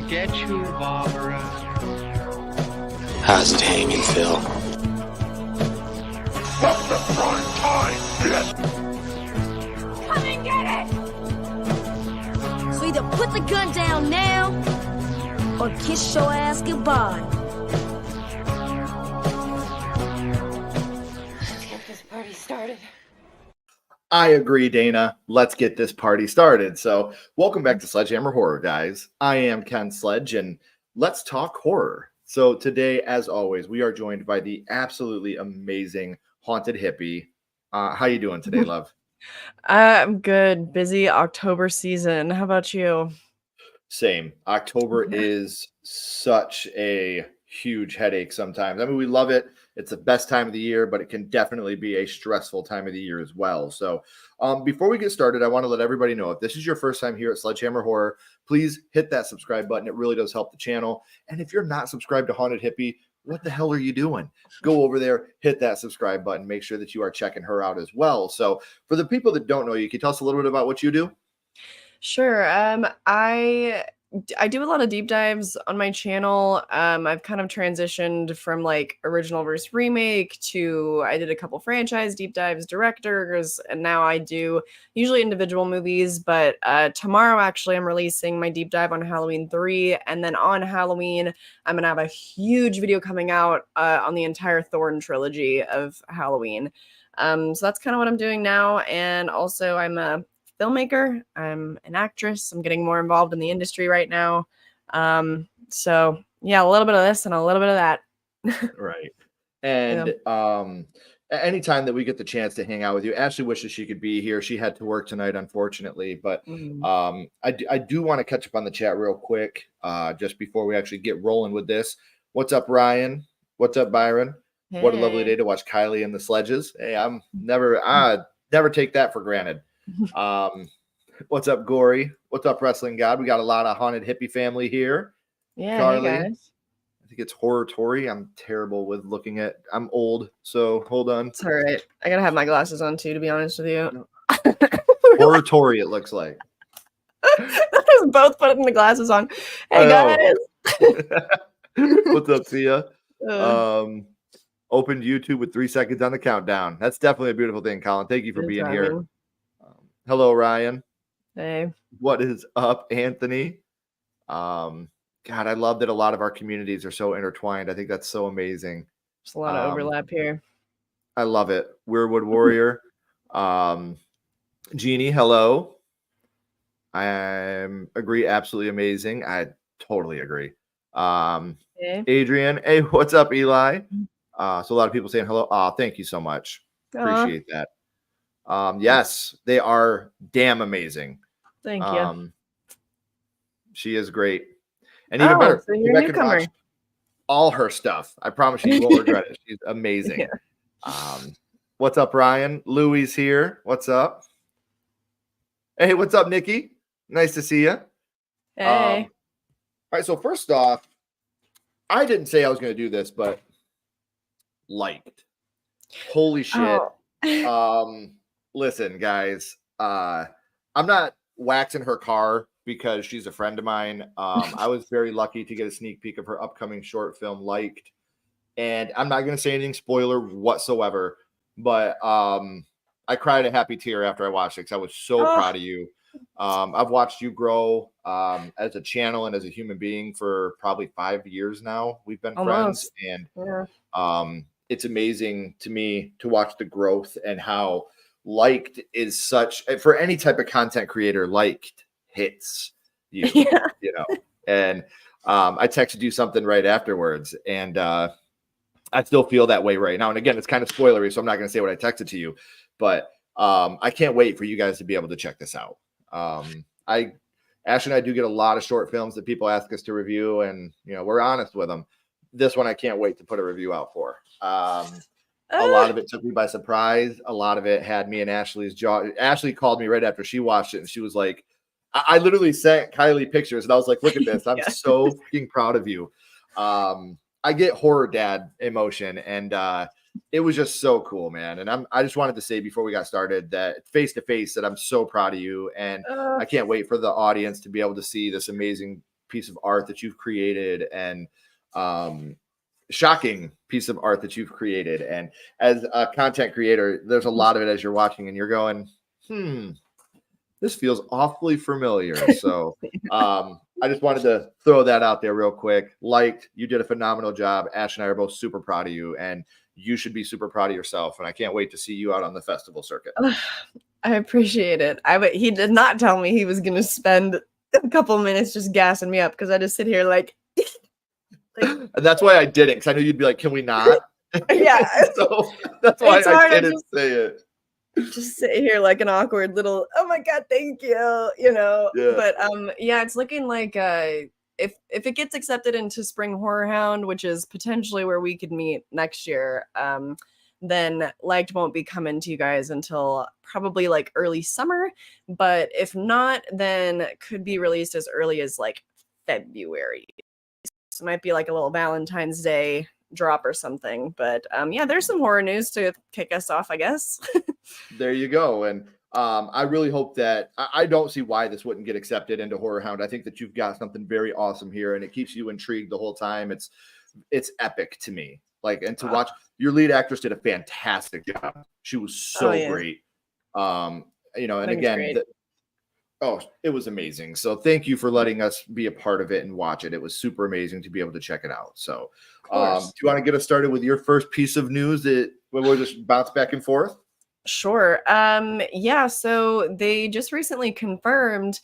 get you, Barbara. How's it hanging, Phil? Fuck the prime time, bitch! Come and get it! So either put the gun down now, or kiss your ass goodbye. Let's get this party started. I agree, Dana. Let's get this party started. So, welcome back to Sledgehammer Horror, guys. I am Ken Sledge, and let's talk horror. So, today, as always, we are joined by the absolutely amazing Haunted Hippie. How you doing today, love? I'm good. Busy October season. How about you? Same. October is such a huge headache sometimes. I mean, we love it. It's the best time of the year, but it can definitely be a stressful time of the year as well. So before we get started, I want to let everybody know, if this is your first time here at Sledgehammer Horror, please hit that subscribe button. It really does help the channel. And if you're not subscribed to Haunted Hippie, what the hell are you doing? Go over there, hit that subscribe button. Make sure that you are checking her out as well. So for the people that don't know you, can you tell us a little bit about what you do? Sure. I do a lot of deep dives on my channel. I've kind of transitioned from like original versus remake to I did a couple franchise deep dives, directors, and now I do usually individual movies. But tomorrow, actually, I'm releasing my deep dive on Halloween 3. And then on Halloween, I'm going to have a huge video coming out on the entire Thorn trilogy of Halloween. So that's kind of what I'm doing now. And also, I'm a filmmaker. I'm an actress. I'm getting more involved in the industry right now. So yeah, a little bit of this and a little bit of that. Right. And anytime that we get the chance to hang out with you, Ashley wishes she could be here. She had to work tonight, unfortunately, but I do want to catch up on the chat real quick, just before we actually get rolling with this. What's up, Ryan? What's up, Byron? Hey. What a lovely day to watch Kylie and the Sledges. Hey, I never take that for granted. What's up, Gory? What's up, Wrestling God? We got a lot of Haunted Hippie family here. Yeah, Carly. Hey guys. I think it's Horror Tori. I'm terrible with looking at. I'm old, so hold on. It's all right. I gotta have my glasses on too, to be honest with you. Horror Tori, it looks like. Just both putting the glasses on. Hey guys. What's up, Sia? Opened YouTube with 3 seconds on the countdown. That's definitely a beautiful thing, Colin. Thank you for being here. Hello, Ryan. Hey. What is up, Anthony? God, I love that a lot of our communities are so intertwined. I think that's so amazing. There's a lot of overlap here. I love it. Weirwood Warrior. Jeannie, hello. I agree. Absolutely amazing. I totally agree. Hey. Adrian. Hey, what's up, Eli? So a lot of people saying hello. Thank you so much. Appreciate that. Yes, they are damn amazing. Thank you. She is great. And even better, so you're a newcomer. Watch all her stuff. I promise you won't regret it. She's amazing. Yeah. What's up, Ryan? Louie's here. What's up? Hey, what's up, Nikki? Nice to see you. Hey. All right, so first off, I didn't say I was going to do this, but liked. Holy shit. Listen, guys, I'm not waxing her car because she's a friend of mine. I was very lucky to get a sneak peek of her upcoming short film, Liked. And I'm not going to say anything spoiler whatsoever, but I cried a happy tear after I watched it because I was so proud of you. I've watched you grow as a channel and as a human being for probably 5 years now. We've been friends, and it's amazing to me to watch the growth and how Liked is such, for any type of content creator, Liked hits you, you know. And I texted you something right afterwards, and I still feel that way right now. And again, it's kind of spoilery, so I'm not going to say what I texted to you, but I can't wait for you guys to be able to check this out. Ashley and I do get a lot of short films that people ask us to review, and we're honest with them. This one I can't wait to put a review out for. A lot of it took me by surprise. A lot of it had me and Ashley's jaw. Ashley called me right after she watched it, and she was like, I literally sent Kylie pictures, and I was like, look at this. I'm so freaking proud of you. I get horror dad emotion, and it was just so cool, man. And I just wanted to say before we got started that face to face that I'm so proud of you, and I can't wait for the audience to be able to see this amazing piece of art that you've created, and shocking piece of art that you've created. And as a content creator, there's a lot of it as you're watching and you're going, this feels awfully familiar. So I just wanted to throw that out there real quick. You did a phenomenal job. Ash and I are both super proud of you, and you should be super proud of yourself. And I can't wait to see you out on the festival circuit. I appreciate it. He did not tell me he was going to spend a couple minutes just gassing me up, because I just sit here like and that's why I didn't, because I knew you'd be like, can we not? Yeah. So that's why I didn't say it. Just sit here like an awkward little, oh my God, thank you, Yeah. But yeah, it's looking like if it gets accepted into Spring Horror Hound, which is potentially where we could meet next year, then Liked won't be coming to you guys until probably like early summer. But if not, then could be released as early as like February. So it might be like a little Valentine's Day drop or something. But yeah, there's some horror news to kick us off, I guess. There you go. And I really hope that I don't see why this wouldn't get accepted into Horror Hound. I think that you've got something very awesome here, and it keeps you intrigued the whole time. It's epic to me. And to watch, your lead actress did a fantastic job. She was so great. And again, it was amazing. So thank you for letting us be a part of it and watch it. It was super amazing to be able to check it out. So do you want to get us started with your first piece of news that we'll just bounce back and forth? Sure. Yeah, so they just recently confirmed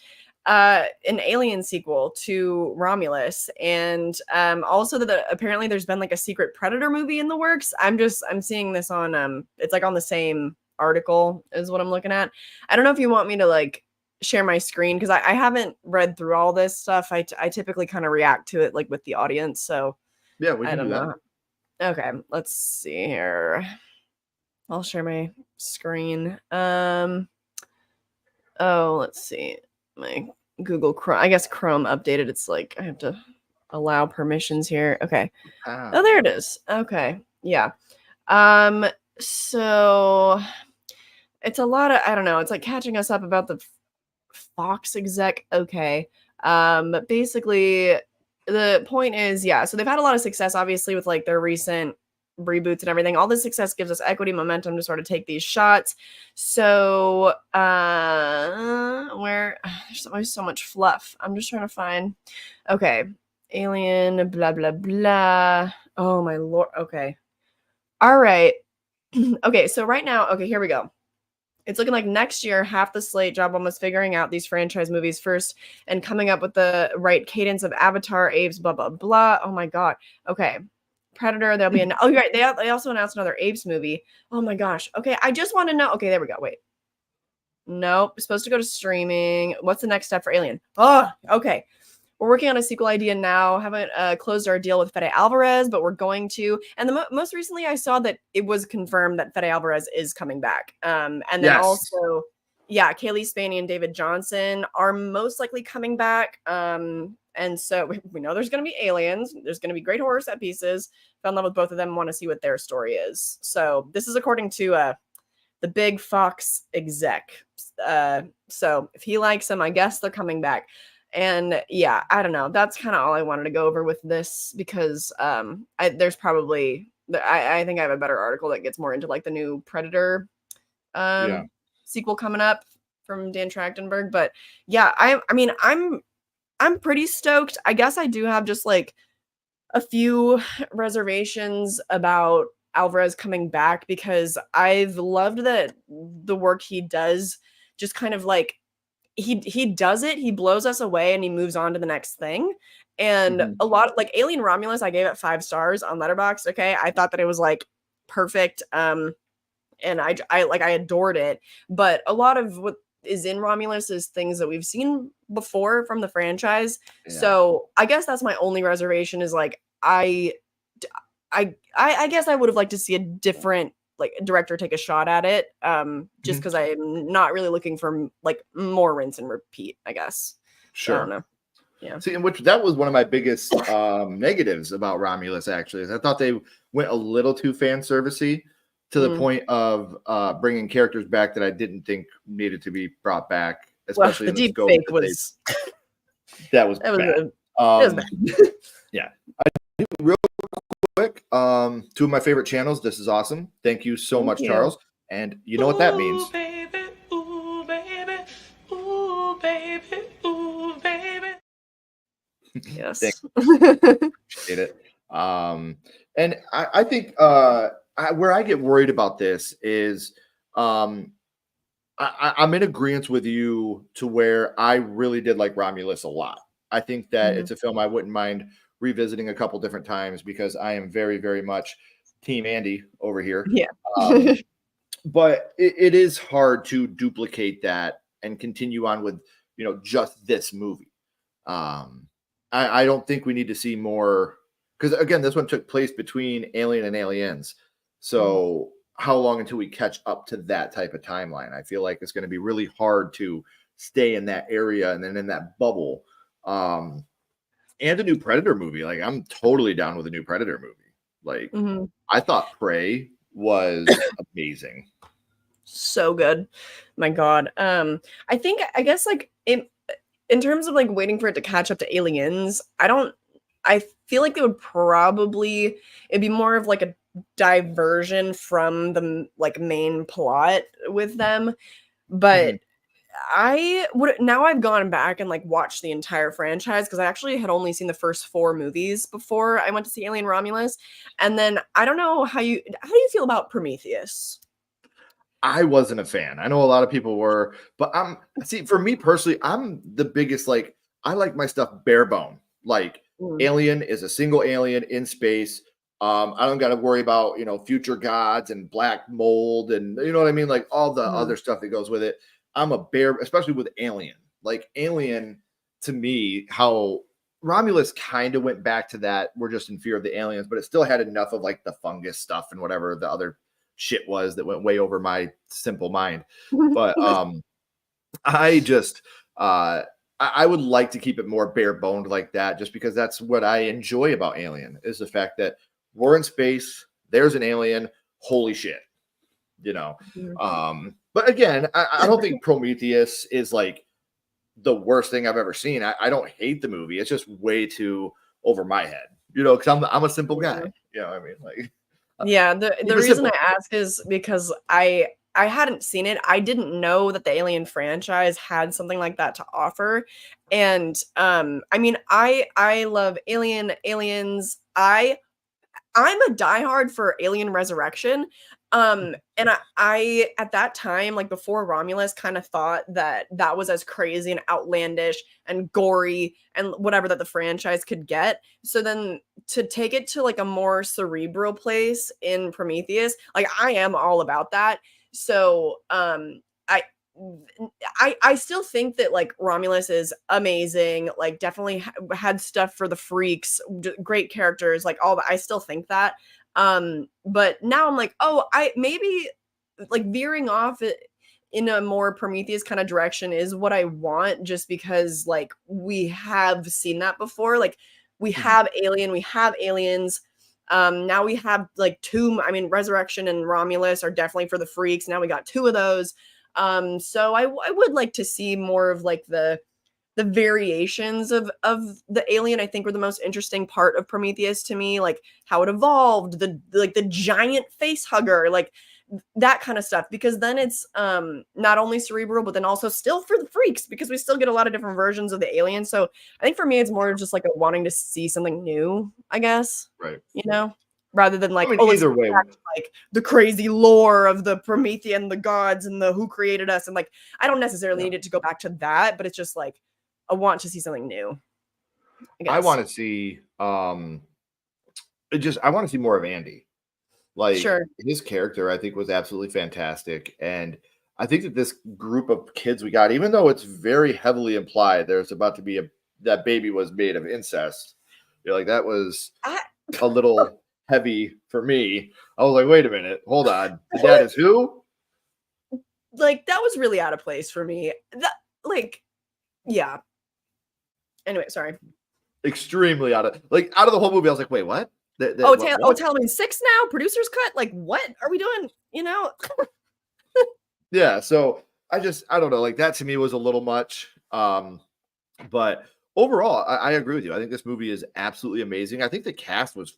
an Alien sequel to Romulus, and also that apparently there's been like a secret Predator movie in the works. I'm seeing this on it's like on the same article is what I'm looking at. I don't know if you want me to like share my screen, because I haven't read through all this stuff. I typically kind of react to it like with the audience. So yeah, we can do that. Okay, let's see here. I'll share my screen. Let's see. My Google Chrome. I guess Chrome updated. It's like I have to allow permissions here. Okay. Oh, there it is. Okay. Yeah. So it's a lot of, I don't know. It's like catching us up about the Fox exec. Okay. But basically the point is, yeah, so they've had a lot of success, obviously, with like their recent reboots and everything. All this success gives us equity momentum to sort of take these shots. So where there's always so much fluff. I'm just trying to find. Okay. Alien, blah, blah, blah. Oh my Lord. Okay. All right. Okay. So right now, okay, here we go. It's looking like next year, half the slate job almost figuring out these franchise movies first and coming up with the right cadence of Avatar, Apes, blah, blah, blah. Oh my God. Okay. Predator, there'll be oh, you're right. They also announced another Apes movie. Oh my gosh. Okay. I just want to know. Okay. There we go. Wait. Nope. Supposed to go to streaming. What's the next step for Alien? Oh, okay. We're working on a sequel idea now. Haven't closed our deal with Fede Alvarez, but we're going to. And the most recently, I saw that it was confirmed that Fede Alvarez is coming back. And then also, yeah, Kaylee Spaney and David Johnson are most likely coming back. And so we know there's going to be aliens. There's going to be great horror set pieces. Fell in love with both of them. Want to see what their story is. So this is according to the big Fox exec. So if he likes them, I guess they're coming back. And yeah, I don't know. That's kind of all I wanted to go over with this, because there's probably I think I have a better article that gets more into like the new Predator sequel coming up from Dan Trachtenberg. But yeah, I'm pretty stoked. I guess I do have just like a few reservations about Alvarez coming back, because I've loved that the work he does just kind of like he does it, he blows us away and he moves on to the next thing. And a lot like Alien Romulus, I gave it 5 stars on Letterboxd. Okay. I thought that it was like perfect. And I adored it. But a lot of what is in Romulus is things that we've seen before from the franchise. Yeah. So I guess that's my only reservation is like, I guess I would have liked to see a different like director take a shot at it. Just because I'm not really looking for like more rinse and repeat, I guess. Sure. I don't know. Yeah. See, in which that was one of my biggest negatives about Romulus, actually, is I thought they went a little too fan servicey to the point of bringing characters back that I didn't think needed to be brought back, especially the in the deep scope fake was that was bad. was Um, bad. yeah. Real quick, two of my favorite channels. This is awesome. Thank you so Thank much, you. Charles. And you know what that means. Ooh, baby, ooh, baby, ooh, baby, ooh, baby. Yes. Appreciate it. And I think where I get worried about this is I'm in agreement with you to where I really did like Romulus a lot. I think that Mhm. it's a film I wouldn't mind revisiting a couple different times because I am very, very much Team Andy over here. Yeah. Um, but it is hard to duplicate that and continue on with just this movie. I don't think we need to see more because again, this one took place between Alien and Aliens. So how long until we catch up to that type of timeline? I feel like it's going to be really hard to stay in that area and then in that bubble. And a new Predator movie. Like I'm totally down with a new Predator movie. Like Mhm. I thought Prey was amazing. So good. My God. I guess like in terms of like waiting for it to catch up to Aliens, I feel like it'd be more of like a diversion from the like main plot with them. But Mhm. I would now I've gone back and like watched the entire franchise because I actually had only seen the first 4 movies before I went to see Alien Romulus. And then I don't know how do you feel about Prometheus? I wasn't a fan. I know a lot of people were, but for me personally, I'm the biggest I like my stuff bare bone. Like Mm, Alien is a single alien in space. I don't got to worry about, future gods and black mold and you know what I mean, like all the mhm, other stuff that goes with it. I'm a bear, especially with Alien. Like Alien to me, how Romulus kind of went back to that. We're just in fear of the aliens, but it still had enough of like the fungus stuff and whatever the other shit was that went way over my simple mind. But I just I would like to keep it more bare boned like that, just because that's what I enjoy about Alien is the fact that we're in space, there's an alien, holy shit, you know. mhm. But again, I don't think Prometheus is like the worst thing I've ever seen. I don't hate the movie. It's just way too over my head, because I'm a simple guy. You know what I mean? Like Yeah, the keep it reason I simple. ask is because I hadn't seen it. I didn't know that the Alien franchise had something like that to offer. And I mean, I love Aliens. I'm a diehard for Alien Resurrection. And I at that time, like before Romulus, kind of thought that that was as crazy and outlandish and gory and whatever that the franchise could get. So then to take it to like a more cerebral place in Prometheus, like I am all about that. So I I still think that like Romulus is amazing, like definitely had stuff for the freaks, great characters, like all that. I still think that. But now I'm like, oh, I maybe like veering off in a more Prometheus kind of direction is what I want, just because like we have seen that before. Like we Mhm. have Alien, we have Aliens. Now we have like two. I mean, Resurrection and Romulus are definitely for the freaks. Now we got 2 of those. So I would like to see more of like the variations of the alien. I think were the most interesting part of Prometheus to me, like how it evolved, the giant face hugger, like that kind of stuff, because then it's not only cerebral but then also still for the freaks because we still get a lot of different versions of the alien. So I think for me it's more just like a wanting to see something new, I guess, Right. rather than I like, mean, oh, let's either go way, back to like the crazy lore of the Promethean, the gods, and the who created us. And like, I don't necessarily yeah. need it to go back to that, but it's just like, I want to see something new, I I guess. want to see I want to see more of Andy. Like Sure. his character, I think was absolutely fantastic. And I think that this group of kids we got, even though it's very heavily implied there's about to be that baby was made of incest, you're like, that was I, a little heavy for me. I was like, wait a minute, hold on. The dad is who? like, that was really out of place for me. That, like, yeah. Anyway, sorry. Extremely out of the whole movie. I was like, wait, what? What? Halloween 6 now? Producer's cut? Like, what are we doing? Yeah. So I don't know. Like that to me was a little much. But overall, I agree with you. I think this movie is absolutely amazing. I think the cast was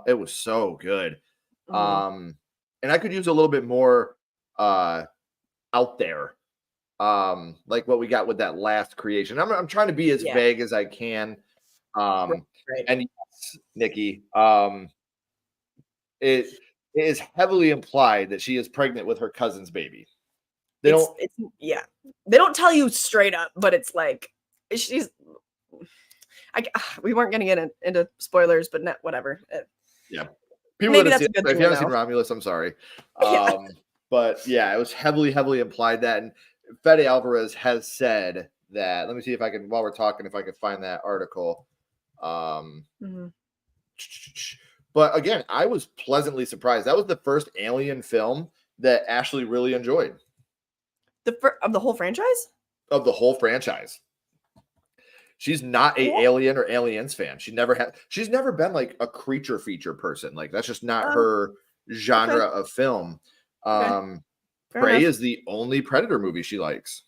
it was so good. And I could use a little bit more out there, like what we got with that last creation. I'm trying to be as vague as I can. Right. And yes, Nikki, it is heavily implied that she is pregnant with her cousin's baby. They don't tell you straight up, but it's like she's. We weren't going to get into spoilers, but whatever. Yeah, people maybe that that's a good thing. If you haven't seen Romulus, I'm sorry. But yeah, it was heavily implied that, and Fede Alvarez has said that. Let me see if I can, while we're talking, if I can find that article. But again, I was pleasantly surprised. That was the first Alien film that Ashley really enjoyed. Of the whole franchise? Of the whole franchise. She's not a Alien or Aliens fan. She's never been like a creature feature person. Like that's just not her genre of film. Prey is the only Predator movie she likes.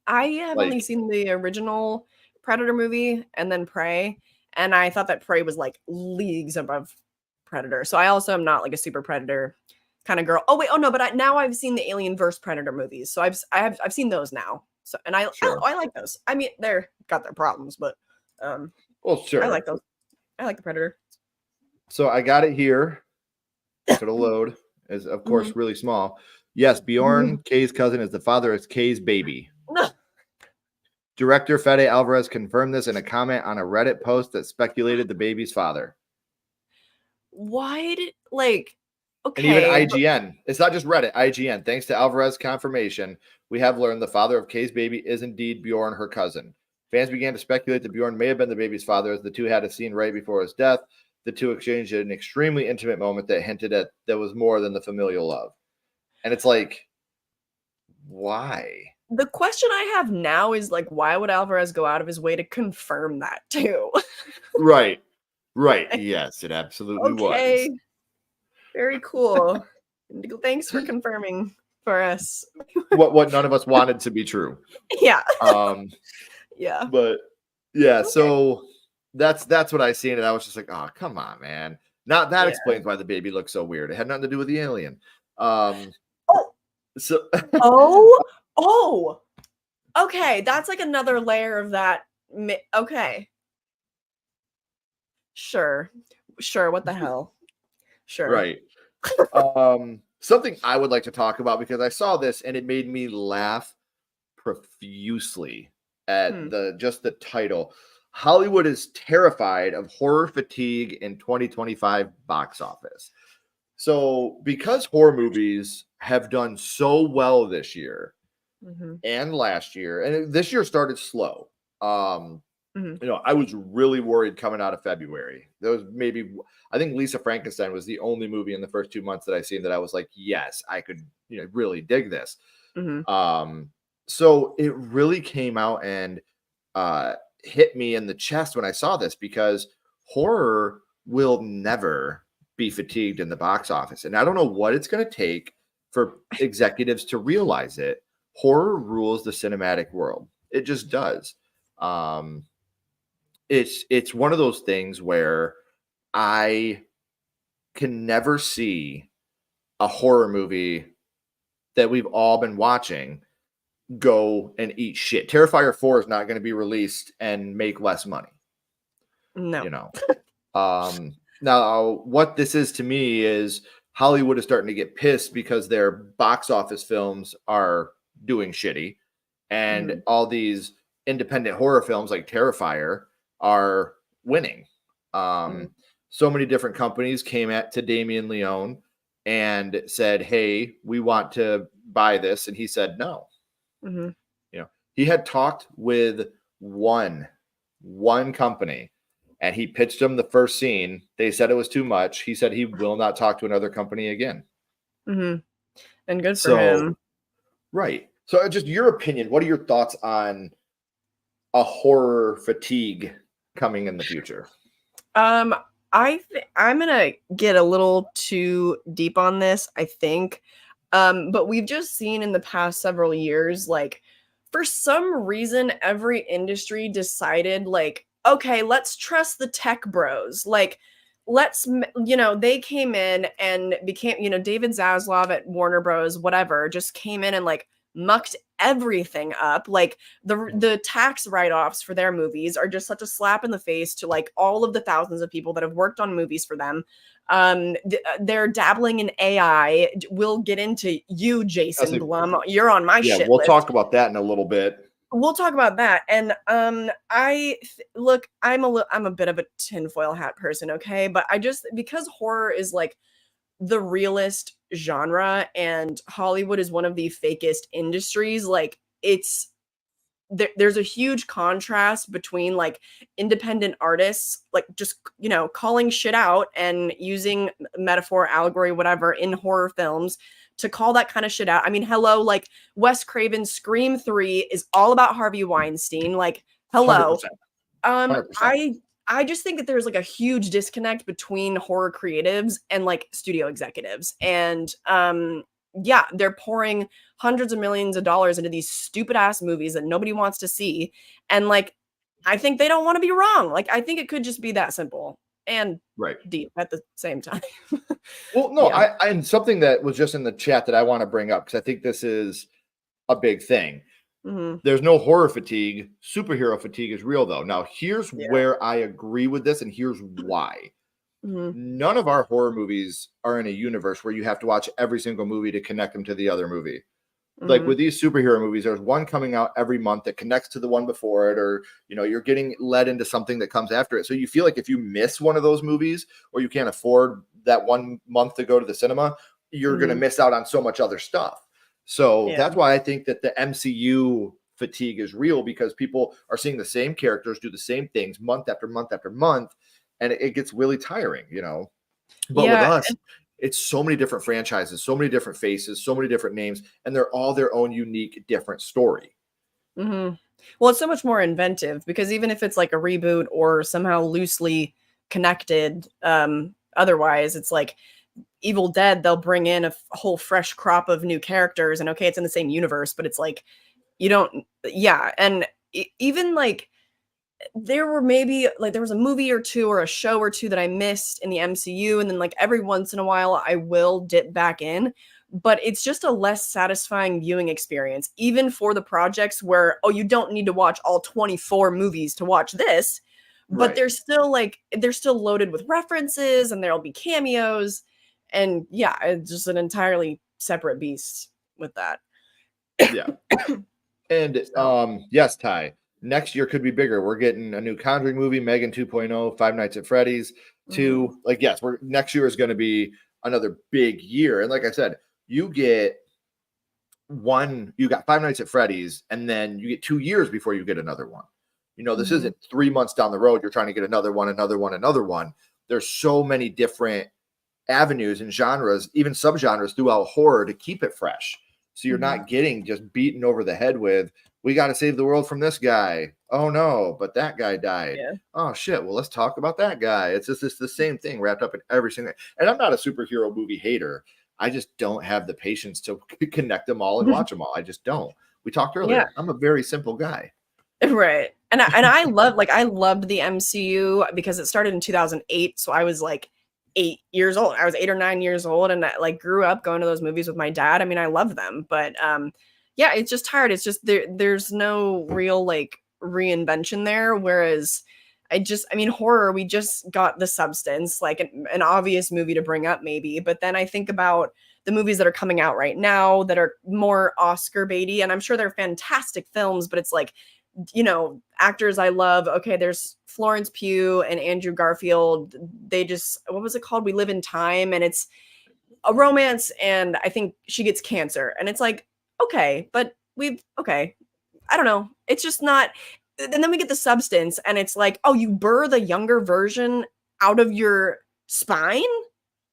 I have only seen the original Predator movie and then Prey, and I thought that Prey was like leagues above Predator. So I also am not like a super Predator kind of girl. But now I've seen the Alien versus Predator movies, so I've seen those now. So and I like those. I mean, they're got their problems, but well, sure, I like those. I like the Predator. So I got it here. To the load is of course really small. Yes, Bjorn Kay's cousin is the father of Kay's baby. Director Fede Alvarez confirmed this in a comment on a Reddit post that speculated the baby's father. Why did And even IGN. It's not just Reddit. IGN. Thanks to Alvarez's confirmation, we have learned the father of Kay's baby is indeed Bjorn, her cousin. Fans began to speculate that Bjorn may have been the baby's father, as the two had a scene right before his death. The two exchanged an extremely intimate moment that hinted at there was more than the familial love. And it's like, why? The question I have now is like, why would Alvarez go out of his way to confirm that too? Right. Yes, it absolutely was. Very cool. Thanks for confirming for us. what none of us wanted to be true. Yeah. Yeah. But yeah, so that's what I seen, and I was just like, oh, come on, man. Not that explains why the baby looks so weird. It had nothing to do with the alien. Okay, that's like another layer of that. Okay. Sure. What the hell? Sure. Right. Something I would like to talk about, because I saw this and it made me laugh profusely at the title. Hollywood is terrified of horror fatigue in 2025 box office. So because horror movies have done so well this year and last year, and this year started slow. I was really worried coming out of February. There was I think Lisa Frankenstein was the only movie in the first 2 months that I seen that I was like, yes, I could, really dig this. So it really came out and hit me in the chest when I saw this, because horror will never be fatigued in the box office. And I don't know what it's going to take for executives to realize it. Horror rules the cinematic world. It just does. It's one of those things where I can never see a horror movie that we've all been watching go and eat shit. Terrifier 4 is not going to be released and make less money. No. Now what this is to me is Hollywood is starting to get pissed because their box office films are doing shitty, and all these independent horror films like Terrifier are winning. So many different companies came to Damien Leone and said, hey, we want to buy this. And he said, no. He had talked with one company, and he pitched them the first scene. They said it was too much. He said he will not talk to another company again. And good for him. Right. So just your opinion, what are your thoughts on a horror fatigue coming in the future? I'm gonna get a little too deep on this, I think. But we've just seen in the past several years, like for some reason, every industry decided, like, okay, let's trust the tech bros. Like, they came in and became, David Zaslav at Warner Bros, whatever, just came in and like mucked everything up. Like the tax write-offs for their movies are just such a slap in the face to like all of the thousands of people that have worked on movies for them. They're dabbling in AI. We'll get into you, Jason Blum. You're on my shit we'll list. talk about that in a little bit. We'll talk about that. And look, I'm a bit of a tinfoil hat person, okay? But because horror is like the realest genre and Hollywood is one of the fakest industries, like there's a huge contrast between like independent artists, like just, calling shit out and using metaphor, allegory, whatever in horror films to call that kind of shit out. I mean, hello, like Wes Craven's Scream 3 is all about Harvey Weinstein. Like, hello. 100%. I just think that there's like a huge disconnect between horror creatives and like studio executives. And they're pouring hundreds of millions of dollars into these stupid ass movies that nobody wants to see. And like, I think they don't want to be wrong. Like, I think it could just be that simple and deep at the same time. Well, no, yeah. And something that was just in the chat that I want to bring up, because I think this is a big thing. Mm-hmm. There's no horror fatigue. Superhero fatigue is real, though. Now, here's where I agree with this, and here's why. Mm-hmm. None of our horror movies are in a universe where you have to watch every single movie to connect them to the other movie. Mm-hmm. Like with these superhero movies, there's one coming out every month that connects to the one before it, or, you're getting led into something that comes after it. So you feel like if you miss one of those movies or you can't afford that 1 month to go to the cinema, you're going to miss out on so much other stuff. So that's why I think that the MCU fatigue is real, because people are seeing the same characters do the same things month after month after month, and it gets really tiring, But with us, it's so many different franchises, so many different faces, so many different names, and they're all their own unique, different story. Mm-hmm. Well, it's so much more inventive, because even if it's like a reboot or somehow loosely connected, otherwise, it's like Evil Dead, they'll bring in a whole fresh crop of new characters, and okay, it's in the same universe, but it's like and even like there was a movie or two or a show or two that I missed in the MCU, and then like every once in a while I will dip back in, but it's just a less satisfying viewing experience, even for the projects where you don't need to watch all 24 movies to watch this, but they're still loaded with references, and there'll be cameos. And it's just an entirely separate beast with that. Yeah. And yes, Ty, next year could be bigger. We're getting a new Conjuring movie, Megan 2.0, Five Nights at Freddy's 2. Mm-hmm. Like, yes, next year is going to be another big year. And like I said, you got Five Nights at Freddy's, and then you get 2 years before you get another one. This isn't 3 months down the road. You're trying to get another one. There's so many different avenues and genres, even subgenres throughout horror, to keep it fresh. So you're not getting just beaten over the head with, we got to save the world from this guy. Oh no, but that guy died. Yeah. Oh shit. Well, let's talk about that guy. It's the same thing wrapped up in every single. And I'm not a superhero movie hater. I just don't have the patience to connect them all and watch them all. I just don't. We talked earlier. Yeah. I'm a very simple guy. Right. And I loved the MCU because it started in 2008. So I was like 8 years old. I was 8 or 9 years old, and I like grew up going to those movies with my dad. I mean, I love them, but it's just hard. It's just there's no real like reinvention there. Whereas horror, we just got The Substance, like an obvious movie to bring up maybe, but then I think about the movies that are coming out right now that are more Oscar baity, and I'm sure they're fantastic films, but it's like, actors I love. Okay, there's Florence Pugh and Andrew Garfield. They just, what was it called? We Live in Time, and it's a romance, and I think she gets cancer, and it's like, okay, but I don't know. It's just not. And then we get The Substance, and it's like, oh, you burr the younger version out of your spine?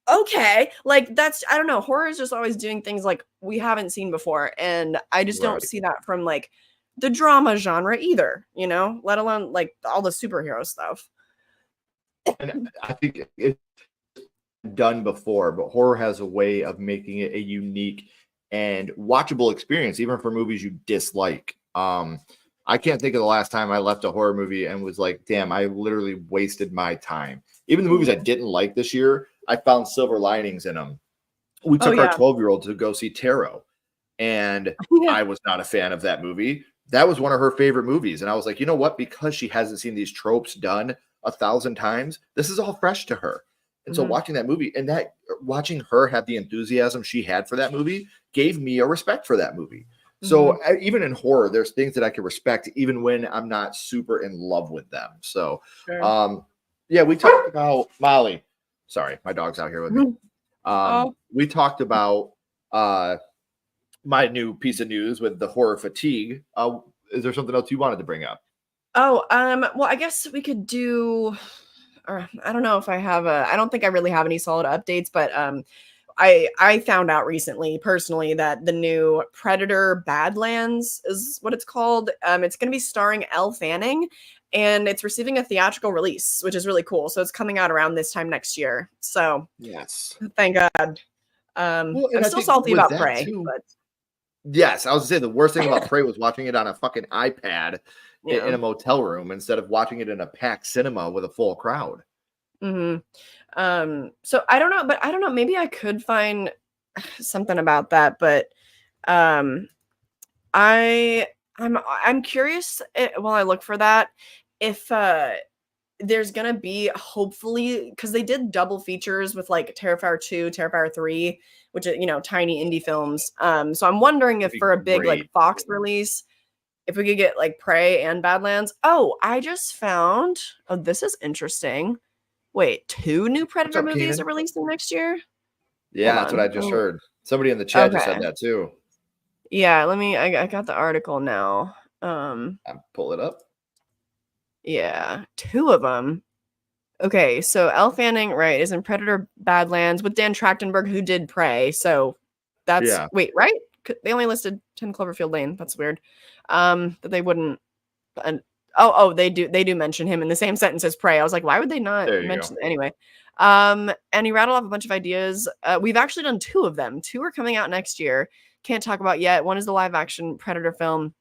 Okay, like that's, I don't know. Horror is just always doing things like we haven't seen before, and I just don't see that from like the drama genre either, let alone like all the superhero stuff. And I think it's done before, but horror has a way of making it a unique and watchable experience, even for movies you dislike. I can't think of the last time I left a horror movie and was like, damn, I literally wasted my time. Even the movies I didn't like this year, I found silver linings in them. We took our 12-year-old to go see Tarot, and I was not a fan of that movie. That was one of her favorite movies. And I was like, you know what? Because she hasn't seen these tropes done 1,000 times, this is all fresh to her. And so watching that movie and watching her have the enthusiasm she had for that movie gave me a respect for that movie. So even in horror, there's things that I can respect even when I'm not super in love with them. So, we talked about Molly. Sorry, my dog's out here with me. We talked about my new piece of news with the horror fatigue. Is there something else you wanted to bring up? Well, I guess we could do, or I don't know if I have I don't think I really have any solid updates, but I found out recently personally that the new Predator Badlands is what it's called. It's going to be starring Elle Fanning, and it's receiving a theatrical release, which is really cool. So it's coming out around this time next year. So yes, thank God. I'm still salty about Prey. But... Yes, I was gonna say the worst thing about Prey was watching it on a fucking iPad in a motel room instead of watching it in a packed cinema with a full crowd. So I don't know. Maybe I could find something about that, but I'm curious while I look for that if there's gonna be, hopefully, because they did double features with like Terrifier 2, Terrifier 3, which are tiny indie films. So I'm wondering if for a big like Fox release, if we could get like Prey and Badlands. Oh, I just found. Oh, this is interesting. Wait, 2 new Predator movies are releasing next year? Yeah, that's what I just heard. Somebody in the chat just said that too. Yeah, I got the article now. I'll pull it up. Yeah, 2 of them. Okay, so Elle Fanning, right, is in Predator Badlands with Dan Trachtenberg, who did Prey. So that's wait, right? They only listed 10 Cloverfield Lane. That's weird. That they wouldn't. They do mention him in the same sentence as Prey. I was like, why would they not mention anyway? And he rattled off a bunch of ideas. We've actually done 2 of them. 2 are coming out next year. Can't talk about yet. One is the live action Predator film.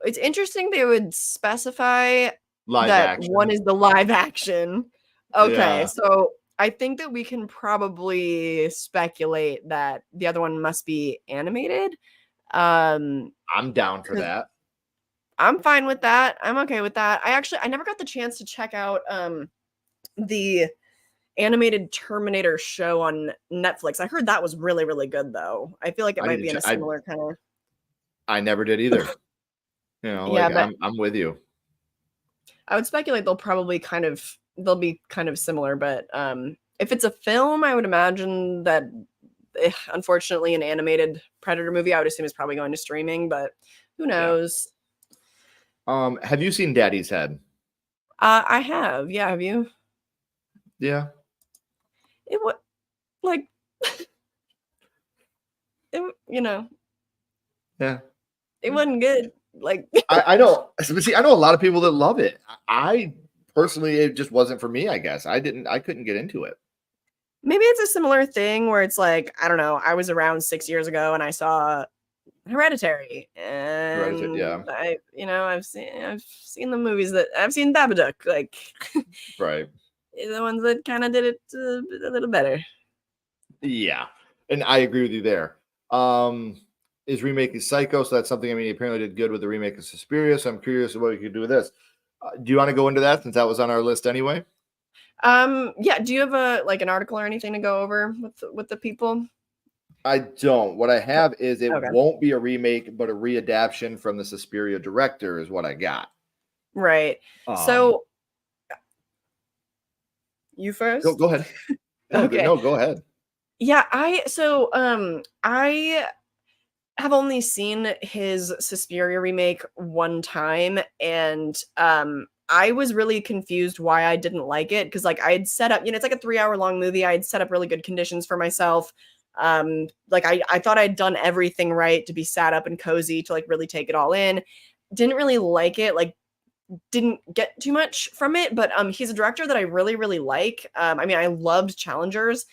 It's interesting they would specify one is the live action. Okay, so I think that we can probably speculate that the other one must be animated. I'm down for that. I'm fine with that. I'm okay with that. I never got the chance to check out the animated Terminator show on Netflix. I heard that was really, really good though. I feel like it might be in a similar kind of. I never did either. I'm with you. I would speculate they'll be kind of similar, but if it's a film, I would imagine that unfortunately an animated Predator movie, I would assume is probably going to streaming, but who knows? Have you seen Daddy's Head? I have. Yeah, have you? Yeah. It was like Yeah. It wasn't good. Like I know. See, I know a lot of people that love it. I personally, it just wasn't for me, I guess. I couldn't get into it. Maybe it's a similar thing where it's like, I don't know, I was around 6 years ago and I saw Hereditary, and I've seen the movies I've seen Babadook, like right, the ones that kind of did it a little better. Yeah, and I agree with you there. Is remaking Psycho, so that's something. I mean, he apparently did good with the remake of Suspiria. So I'm curious what we could do with this. Do you want to go into that since that was on our list anyway? Yeah. Do you have an article or anything to go over with the people? I don't. What I have is it won't be a remake, but a readaptation from the Suspiria director is what I got. Right. So you first. Go ahead. Okay. No, go ahead. Yeah. I have only seen his Suspiria remake one time, and I was really confused why I didn't like it, because like I had set up, it's like a 3-hour long movie. I had set up really good conditions for myself. I thought I'd done everything right to be sat up and cozy to like really take it all in. Didn't really like it, like didn't get too much from it, but he's a director that I really, really like. I loved Challengers.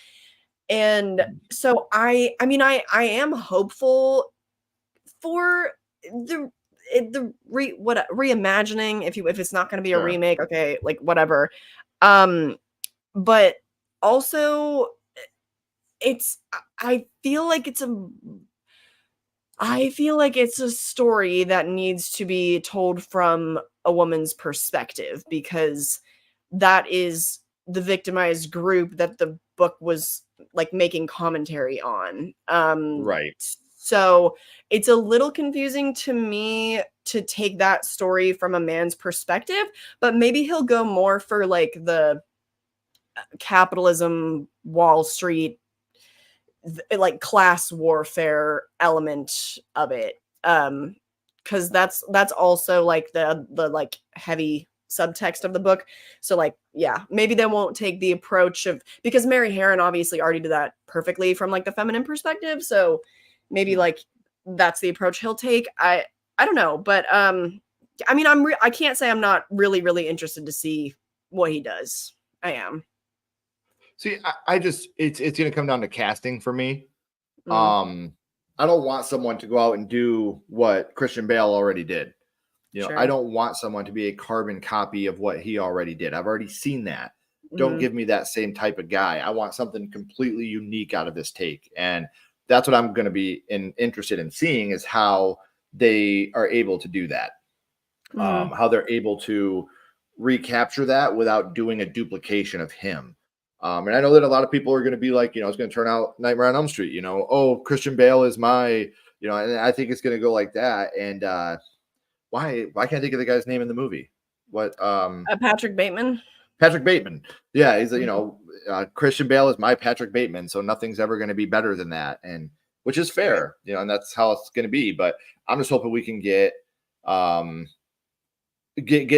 And so I am hopeful for the reimagining, if it's not going to be a Sure. remake, okay, like whatever. But also I feel like it's a story that needs to be told from a woman's perspective, because that is the victimized group that the book was like making commentary on. Right. So it's a little confusing to me to take that story from a man's perspective, but maybe he'll go more for like the capitalism, Wall Street, like class warfare element of it. Because that's also like the like heavy subtext of the book. So like, yeah, maybe they won't take the approach of, because Mary Harron obviously already did that perfectly from like the feminine perspective. So maybe like that's the approach he'll take. I don't know, but I mean, I can't say I'm not really interested to see what he does. I am. See, I just it's gonna come down to casting for me. Mm. I don't want someone to go out and do what Christian Bale already did. You know, Sure. I don't want someone to be a carbon copy of what he already did. I've already seen that. Don't Mhm. give me that same type of guy. I want something completely unique out of this take. And that's what I'm going to be interested in seeing, is how they are able to do that. Mhm. How they're able to recapture that without doing a duplication of him. And I know that a lot of people are going to be like, you know, it's going to turn out Nightmare on Elm Street, you know, oh, Christian Bale is my, you know, and I think it's going to go like that. And why can't I think of the guy's name in the movie? What Patrick Bateman. Patrick Bateman. Yeah, he's Mhm. you know, Christian Bale is my Patrick Bateman, so nothing's ever going to be better than that, and which is fair, you know, and that's how it's going to be. But I'm just hoping we can get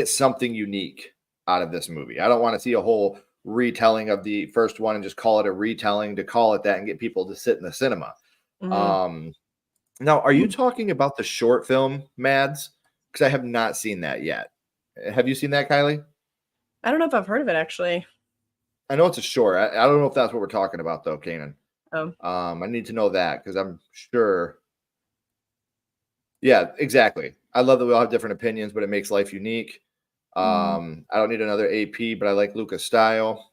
something unique out of this movie. I don't want to see a whole retelling of the first one and just call it a retelling to call it that and get people to sit in the cinema. Mhm. Now, are you talking about the short film Mads? Because I have not seen that yet. Have you seen that, Kylie? I don't know if I've heard of it actually. I know it's a short. I don't know if that's what we're talking about, though, Kanan. Oh. I need to know that, because I'm sure. Yeah, exactly. I love that we all have different opinions, but it makes life unique. Mhm. I don't need another AP, but I like Luca's style.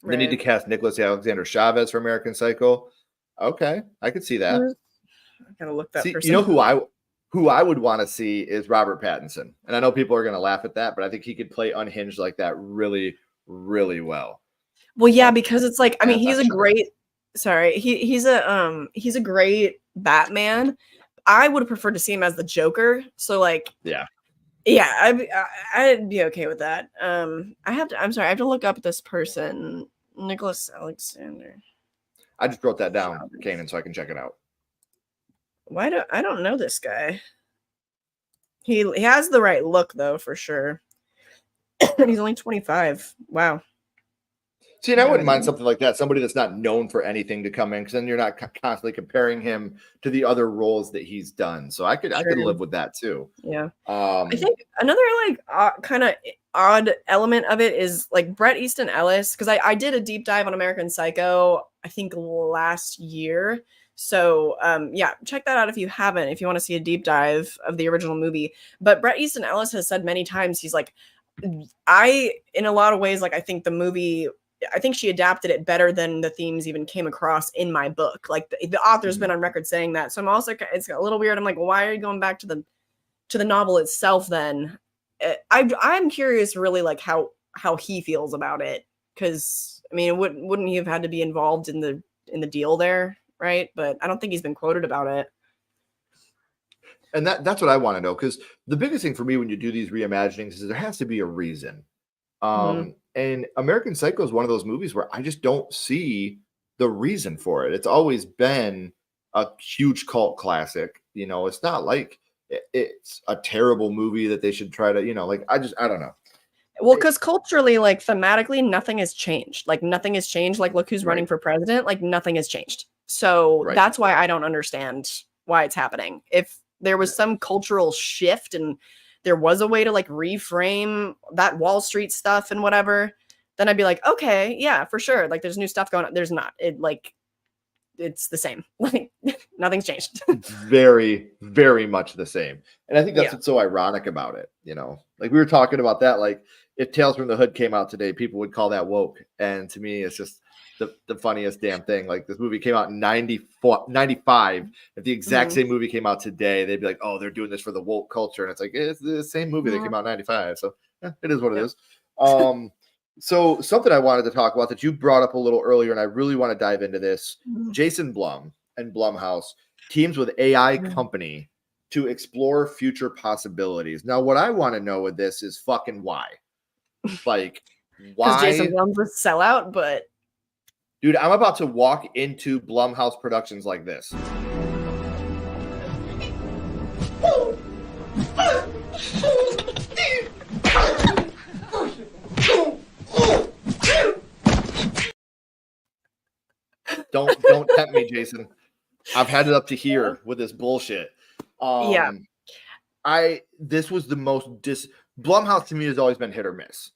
They need to Right. cast Nicholas Alexander Chavez for American Psycho. Okay, I could see that. I gotta look that See, person. you know who I would want to see is Robert Pattinson, and I know people are going to laugh at that, but I think he could play unhinged like that really, really well. Well, yeah, because it's like, I mean, I'm he's not a sure. great. Sorry, he's a great Batman. I would prefer to see him as the Joker. So like, Yeah, yeah, I'd be okay with that. I'm sorry, I have to look up this person, Nicholas Alexander. I just wrote that down, Kanan, so I can check it out. I don't know this guy. He has the right look though, for sure. And he's only 25. Wow. See, and I wouldn't mind something like that. Somebody that's not known for anything to come in, because then you're not constantly comparing him to the other roles that he's done. So I could live with that too. Yeah. I think another like kind of odd element of it is like Bret Easton Ellis, because I did a deep dive on American Psycho, I think last year. So yeah, check that out if you haven't, if you want to see a deep dive of the original movie. But Bret Easton Ellis has said many times, he's like, in a lot of ways, like I think the movie, I think she adapted it better than the themes even came across in my book. Like the author's been on record saying that. So I'm also, it's a little weird. I'm like, well, why are you going back to the novel itself then? I'm curious really like how he feels about it. Cause I mean, wouldn't he have had to be involved in the deal there? Right. But I don't think he's been quoted about it. And that's what I want to know, because the biggest thing for me when you do these reimaginings is there has to be a reason. And American Psycho is one of those movies where I just don't see the reason for it. It's always been a huge cult classic. You know, it's not like it's a terrible movie that they should try to, you know, like I don't know. Well, because culturally, like thematically, nothing has changed. Like nothing has changed. Like look who's running for president. Like nothing has changed. So that's why I don't understand why it's happening. If there was some cultural shift and there was a way to like reframe that Wall Street stuff and whatever, then I'd be like, okay, yeah, for sure. Like there's new stuff going on. There's not. It like it's the same. Like nothing's changed. Very, very much the same. And I think that's Yeah. what's so ironic about it. You know, like we were talking about that. Like if Tales from the Hood came out today, people would call that woke. And to me, it's just the funniest damn thing. Like this movie came out in 95. If the exact Mhm. same movie came out today, they'd be like, oh, they're doing this for the woke culture. And it's like, it's the same movie that came out in 95. So it is what it Yep. is. So something I wanted to talk about that you brought up a little earlier, and I really want to dive into this. Jason Blum and Blumhouse teams with AI company to explore future possibilities. Now, what I want to know with this is fucking why. Like, Because Jason why? Blum's a sellout, but Dude, I'm about to walk into Blumhouse Productions like this. Don't tempt me, Jason. I've had it up to here with this bullshit. Yeah. This was the most Blumhouse to me has always been hit or miss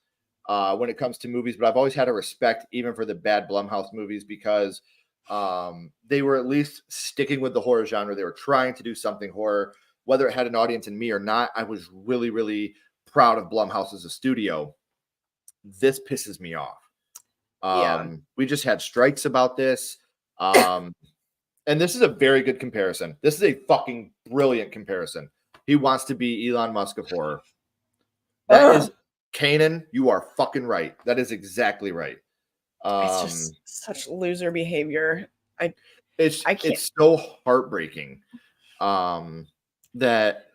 when it comes to movies, but I've always had a respect even for the bad Blumhouse movies because they were at least sticking with the horror genre. They were trying to do something horror, whether it had an audience in me or not. I was really, really proud of Blumhouse as a studio. This pisses me off. We just had strikes about this. And this is a very good comparison. This is a fucking brilliant comparison. He wants to be Elon Musk of horror. That is Kanan. You are fucking right. That is exactly right. It's just such loser behavior. I can't. It's so heartbreaking that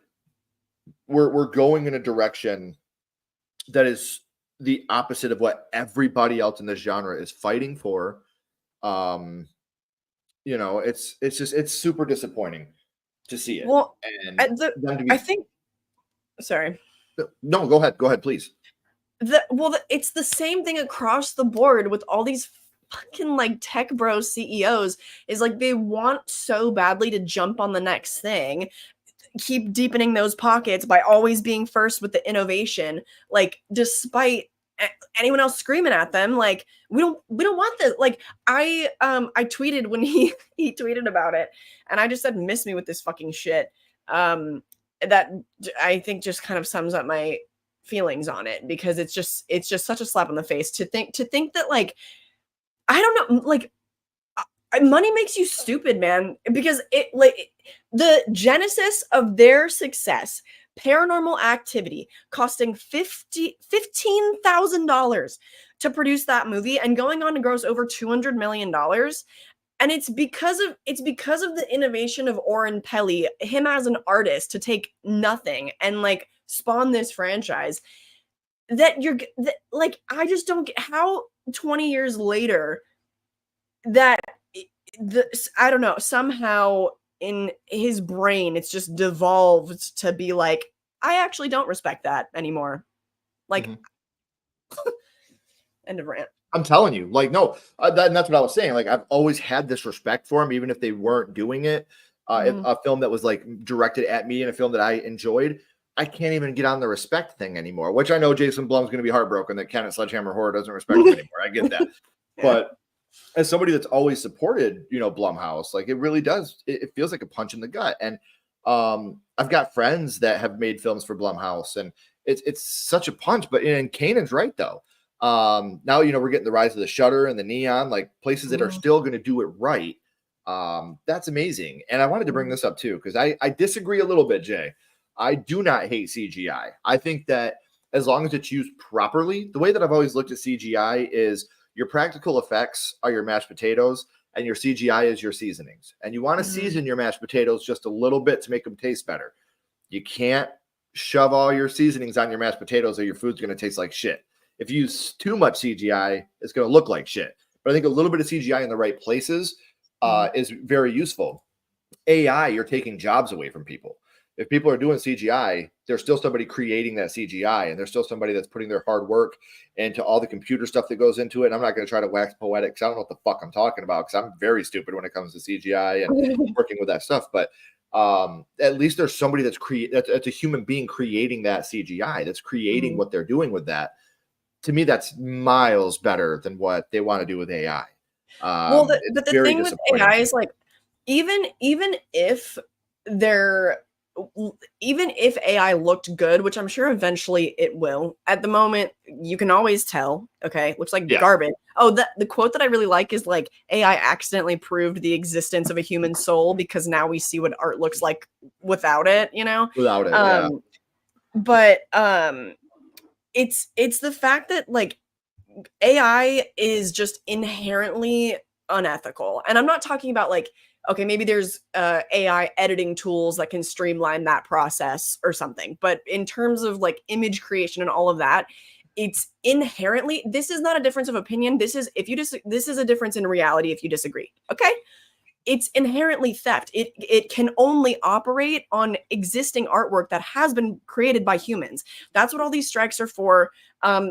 we're going in a direction that is the opposite of what everybody else in this genre is fighting for. You know, it's super disappointing to see it. Well, and I think. Sorry. No, go ahead, please. It's the same thing across the board with all these fucking like tech bro CEOs. Is like they want so badly to jump on the next thing, keep deepening those pockets by always being first with the innovation, like despite anyone else screaming at them like we don't want this. Like I tweeted when he tweeted about it and I just said miss me with this fucking shit. That I think just kind of sums up my feelings on it because it's just such a slap in the face to think that like I don't know, like money makes you stupid, man, because it like the genesis of their success, Paranormal Activity, costing $15,000 to produce that movie and going on to gross over $200 million. And it's because of the innovation of Oren Peli, him as an artist, to take nothing and like spawn this franchise that like I just don't get how 20 years later that I don't know, somehow in his brain it's just devolved to be like I actually don't respect that anymore. Like end of rant. I'm telling you, like, no, and that's what I was saying. Like, I've always had this respect for him, even if they weren't doing it. If a film that was like directed at me and a film that I enjoyed, I can't even get on the respect thing anymore, which I know Jason Blum's going to be heartbroken that Ken at Sledgehammer Horror doesn't respect him anymore. I get that. Yeah. But as somebody that's always supported, you know, Blumhouse, like it really does, it feels like a punch in the gut. And I've got friends that have made films for Blumhouse and it's such a punch, but and Kanan's right though. Now, you know, we're getting the rise of the Shutter and the Neon, like places that are still going to do it right. That's amazing. And I wanted to bring this up too, because I disagree a little bit, Jay. I do not hate CGI. I think that as long as it's used properly, the way that I've always looked at CGI is your practical effects are your mashed potatoes and your CGI is your seasonings. And you want to season your mashed potatoes just a little bit to make them taste better. You can't shove all your seasonings on your mashed potatoes or your food's going to taste like shit. If you use too much CGI, it's going to look like shit. But I think a little bit of CGI in the right places is very useful. AI, you're taking jobs away from people. If people are doing CGI, there's still somebody creating that CGI, and there's still somebody that's putting their hard work into all the computer stuff that goes into it. And I'm not going to try to wax poetic because I don't know what the fuck I'm talking about because I'm very stupid when it comes to CGI and working with that stuff. But at least there's somebody that's a human being creating that CGI, that's creating what they're doing with that. To me, that's miles better than what they want to do with AI. Well, It's but the very thing with disappointing. AI is like, even if they're even if AI looked good, which I'm sure eventually it will. At the moment, you can always tell. Okay, looks like Yeah. garbage. Oh, the quote that I really like is like AI accidentally proved the existence of a human soul because now we see what art looks like without it. You know, Without it, yeah. But it's the fact that like AI is just inherently unethical. And I'm not talking about like, okay, maybe there's AI editing tools that can streamline that process or something. But in terms of like image creation and all of that, it's inherently, this is not a difference of opinion. This is this is a difference in reality if you disagree. Okay. It's inherently theft. It can only operate on existing artwork that has been created by humans. That's what all these strikes are for.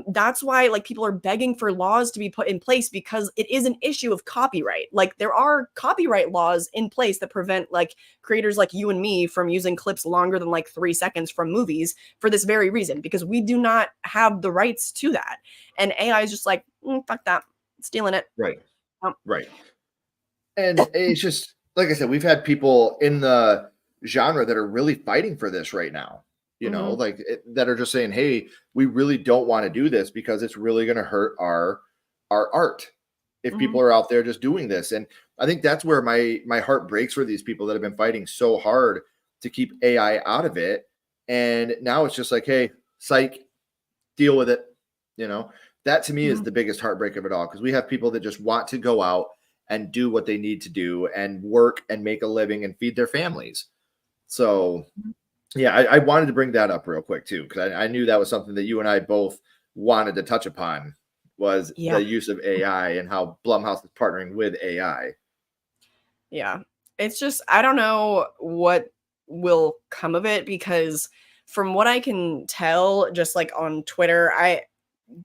That's why like people are begging for laws to be put in place because it is an issue of copyright. Like there are copyright laws in place that prevent like creators like you and me from using clips longer than like 3 seconds from movies for this very reason, because we do not have the rights to that. And AI is just like, fuck that, stealing it. Right. Right. And it's just like I said, we've had people in the genre that are really fighting for this right now, you know, like that are just saying, hey, we really don't want to do this because it's really going to hurt our art if people are out there just doing this. And I think that's where my heart breaks for these people that have been fighting so hard to keep AI out of it. And now it's just like, hey, psych, deal with it. You know, that to me is the biggest heartbreak of it all, because we have people that just want to go out and do what they need to do and work and make a living and feed their families. So yeah, I wanted to bring that up real quick too, because I knew that was something that you and I both wanted to touch upon, was the use of AI and how Blumhouse is partnering with AI. Yeah. It's just, I don't know what will come of it, because from what I can tell, just like on Twitter, I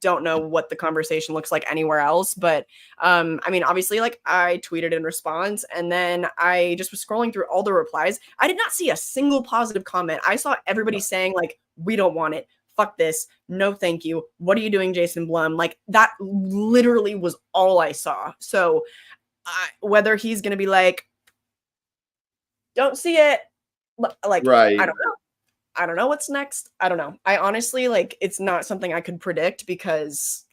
don't know what the conversation looks like anywhere else, but I mean, obviously, like I tweeted in response, and then I just was scrolling through all the replies. I did not see a single positive comment. I saw everybody saying like, we don't want it, fuck this, no thank you, what are you doing, Jason Blum? Like that literally was all I saw. So whether he's gonna be like, don't see it, like Right. I don't know what's next. I don't know. I honestly, like, it's not something I could predict, because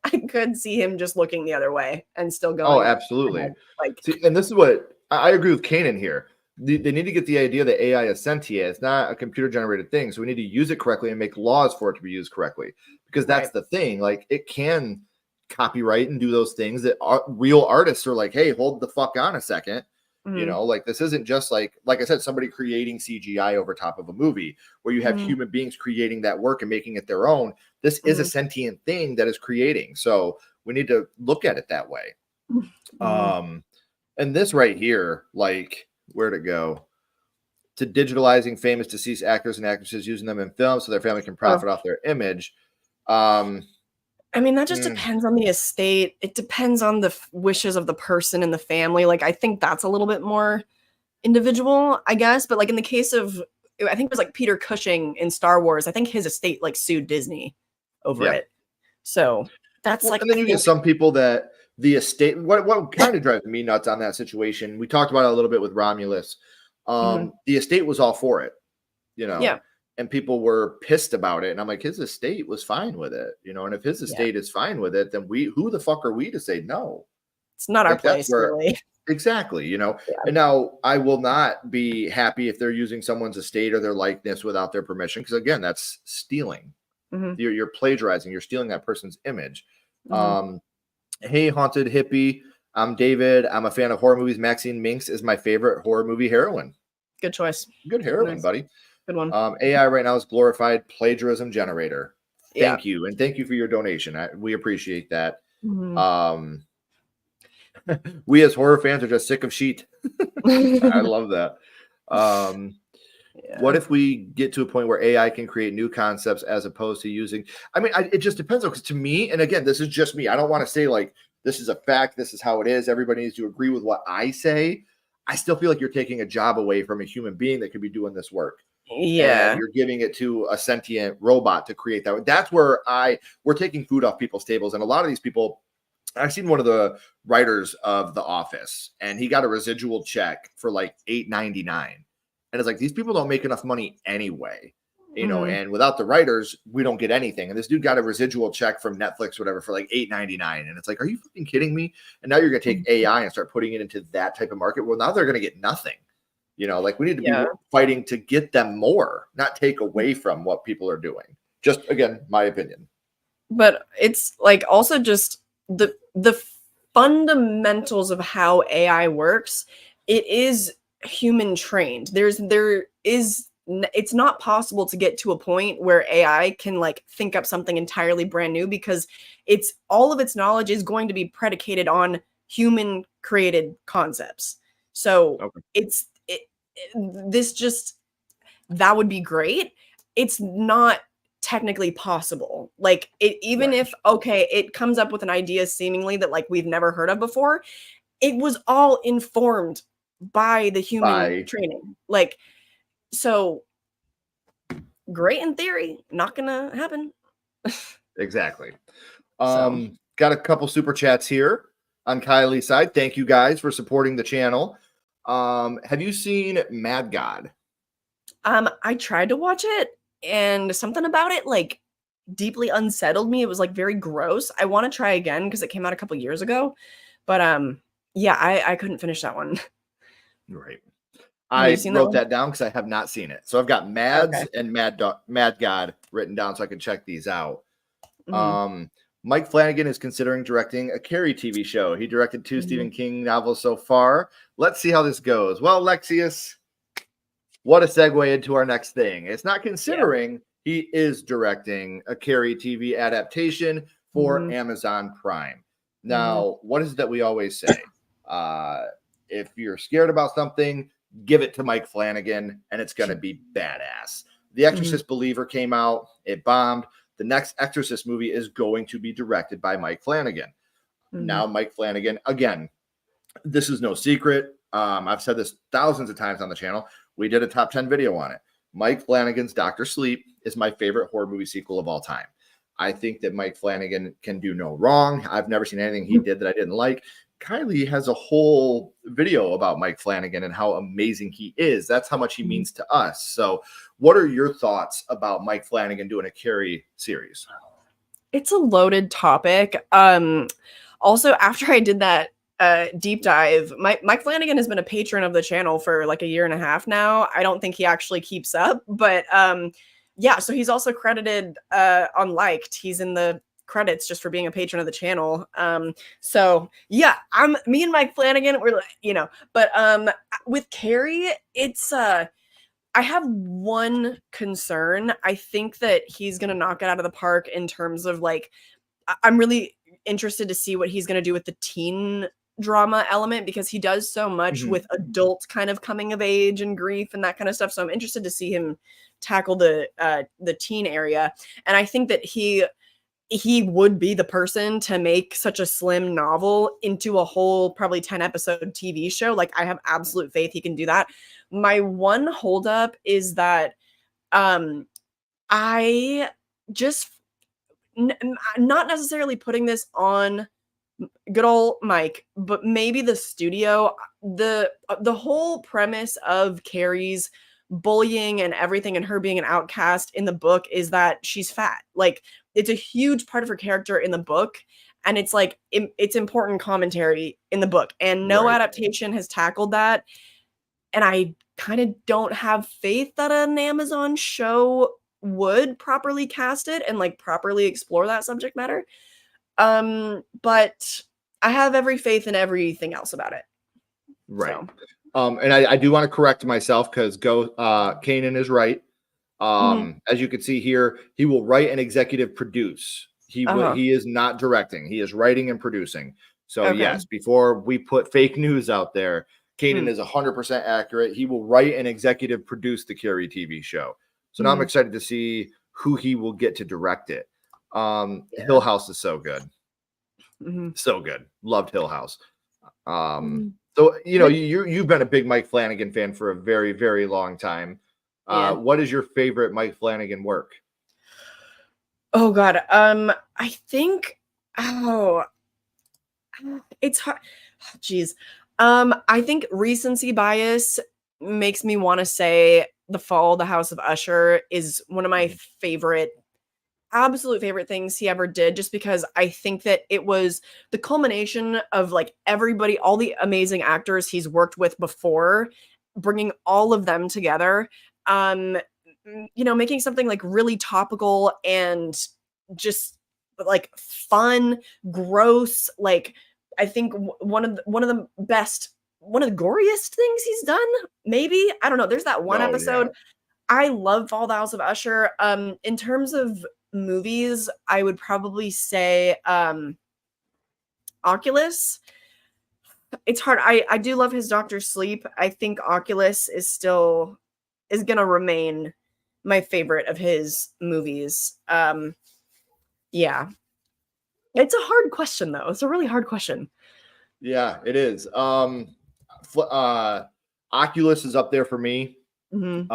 I could see him just looking the other way and still going. Oh, absolutely. Like, see, and this is what I agree with Kanan here. They need to get the idea that AI is sentient. It's not a computer generated thing. So we need to use it correctly and make laws for it to be used correctly, because that's the thing. Like it can copyright and do those things that real artists are like, hey, hold the fuck on a second. You know, like this isn't just like I said, somebody creating CGI over top of a movie where you have human beings creating that work and making it their own. This is a sentient thing that is creating. So we need to look at it that way. And this right here, like, where'd it go? To digitalizing famous deceased actors and actresses, using them in film so their family can profit off their image. I mean, that just depends on the estate. It depends on the wishes of the person and the family. Like, I think that's a little bit more individual, I guess. But like in the case of, I think it was like Peter Cushing in Star Wars, I think his estate like sued Disney over it. So that's like, and then you get some people that the estate, what kind of drives me nuts on that situation, we talked about it a little bit with Romulus. The estate was all for it, you know. And people were pissed about it. And I'm like, his estate was fine with it, you know. And if his estate is fine with it, then who the fuck are we to say no? It's not our place, really. Exactly, you know. And now I will not be happy if they're using someone's estate or their likeness without their permission, because again, that's stealing. You're plagiarizing. You're stealing that person's image. Hey, Haunted Hippie. I'm David. I'm a fan of horror movies. Maxine Minx is my favorite horror movie heroine. Good choice. Good heroine, buddy. Good one. AI right now is glorified plagiarism generator. Thank you. And thank you for your donation. We appreciate that. We as horror fans are just sick of sheet. I love that. What if we get to a point where AI can create new concepts as opposed to using, I mean, it just depends, because to me, and again, this is just me, I don't want to say like, this is a fact, this is how it is, everybody needs to agree with what I say. I still feel like you're taking a job away from a human being that could be doing this work. And you're giving it to a sentient robot to create that. That's where we're taking food off people's tables. And a lot of these people I've seen one of the writers of The Office, and he got a residual check for like $8.99, and it's like these people don't make enough money anyway, you know. And without the writers, we don't get anything. And this dude got a residual check from Netflix, whatever, for like $8.99, and it's like, are you fucking kidding me? And now you're gonna take AI and start putting it into that type of market. Well, now they're gonna get nothing. You know, like we need to be fighting to get them more, not take away from what people are doing. Just again, my opinion. But it's like also just the fundamentals of how AI works. It is human trained. It's not possible to get to a point where AI can like think up something entirely brand new, because it's all of its knowledge is going to be predicated on human created concepts. So that would be great. It's not technically possible. Like even if it comes up with an idea seemingly that like we've never heard of before, it was all informed by the human training. Like, so great in theory, not gonna happen. Exactly. Got a couple super chats here on Kylie's side. Thank you guys for supporting the channel. Have you seen Mad God? I tried to watch it, and something about it like deeply unsettled me. It was like very gross. I want to try again because it came out a couple years ago, but I couldn't finish that one. Right. I wrote that down because I have not seen it. So I've got Mads and Mad God written down so I can check these out. Mike Flanagan is considering directing a Carrie TV show. He directed 2 Stephen King novels so far. Let's see how this goes. Well, Lexius, what a segue into our next thing. It's not considering, he is directing a Carrie TV adaptation for Amazon Prime. Now, what is it that we always say? If you're scared about something, give it to Mike Flanagan, and it's going to be badass. The Exorcist Believer came out. It bombed. The next Exorcist movie is going to be directed by Mike Flanagan. Now, Mike Flanagan, again, this is no secret. I've said this thousands of times on the channel. We did a top 10 video on it. Mike Flanagan's Dr. Sleep is my favorite horror movie sequel of all time. I think that Mike Flanagan can do no wrong. I've never seen anything he did that I didn't like. Kylie has a whole video about Mike Flanagan and how amazing he is. That's how much he means to us. So what are your thoughts about Mike Flanagan doing a Carrie series? It's a loaded topic. Also, after I did that deep dive, Mike Flanagan has been a patron of the channel for like a year and a half now. I don't think he actually keeps up, but yeah, so he's also credited on Liked. He's in the credits just for being a patron of the channel. So yeah, me and Mike Flanagan, we're like, you know, but with Carrie, it's I have one concern. I think that he's gonna knock it out of the park in terms of like, I'm really interested to see what he's gonna do with the teen drama element, because he does so much with adult kind of coming of age and grief and that kind of stuff. So I'm interested to see him tackle the teen area. And I think that he would be the person to make such a slim novel into a whole probably 10 episode TV show. Like, I have absolute faith he can do that. My one holdup is that I just not necessarily putting this on good old Mike, but maybe the studio. The whole premise of Carrie's bullying and everything and her being an outcast in the book is that she's fat. Like, it's a huge part of her character in the book, and it's like it's important commentary in the book, and no adaptation has tackled that. And I kind of don't have faith that an Amazon show would properly cast it and like properly explore that subject matter. But I have every faith in everything else about it. Right. So. And I do want to correct myself, because Kanan is right. As you can see here, he will write and executive produce. He is not directing. He is writing and producing. So yes, before we put fake news out there, Kanan is 100% accurate. He will write and executive produce the Carrie TV show. So now I'm excited to see who he will get to direct it. Hill House is so good. So good. Loved Hill House. So, you know, you've been a big Mike Flanagan fan for a very, very long time. What is your favorite Mike Flanagan work? Oh God. I think, It's hard. Jeez. I think recency bias makes me want to say The Fall of the House of Usher is one of my favorite, absolute favorite things he ever did, just because I think that it was the culmination of like everybody, all the amazing actors he's worked with before, bringing all of them together. Making something like really topical and just like fun, gross, like I think one of the best, one of the goriest things he's done. Maybe, I don't know. There's that one Oh, episode. yeah. I love Fall of the House of Usher. In terms of movies, I would probably say Oculus. It's hard. I do love his Doctor Sleep. I think Oculus is gonna remain my favorite of his movies. Yeah. It's a hard question though. It's a really hard question. Yeah, it is. Oculus is up there for me. Mhm.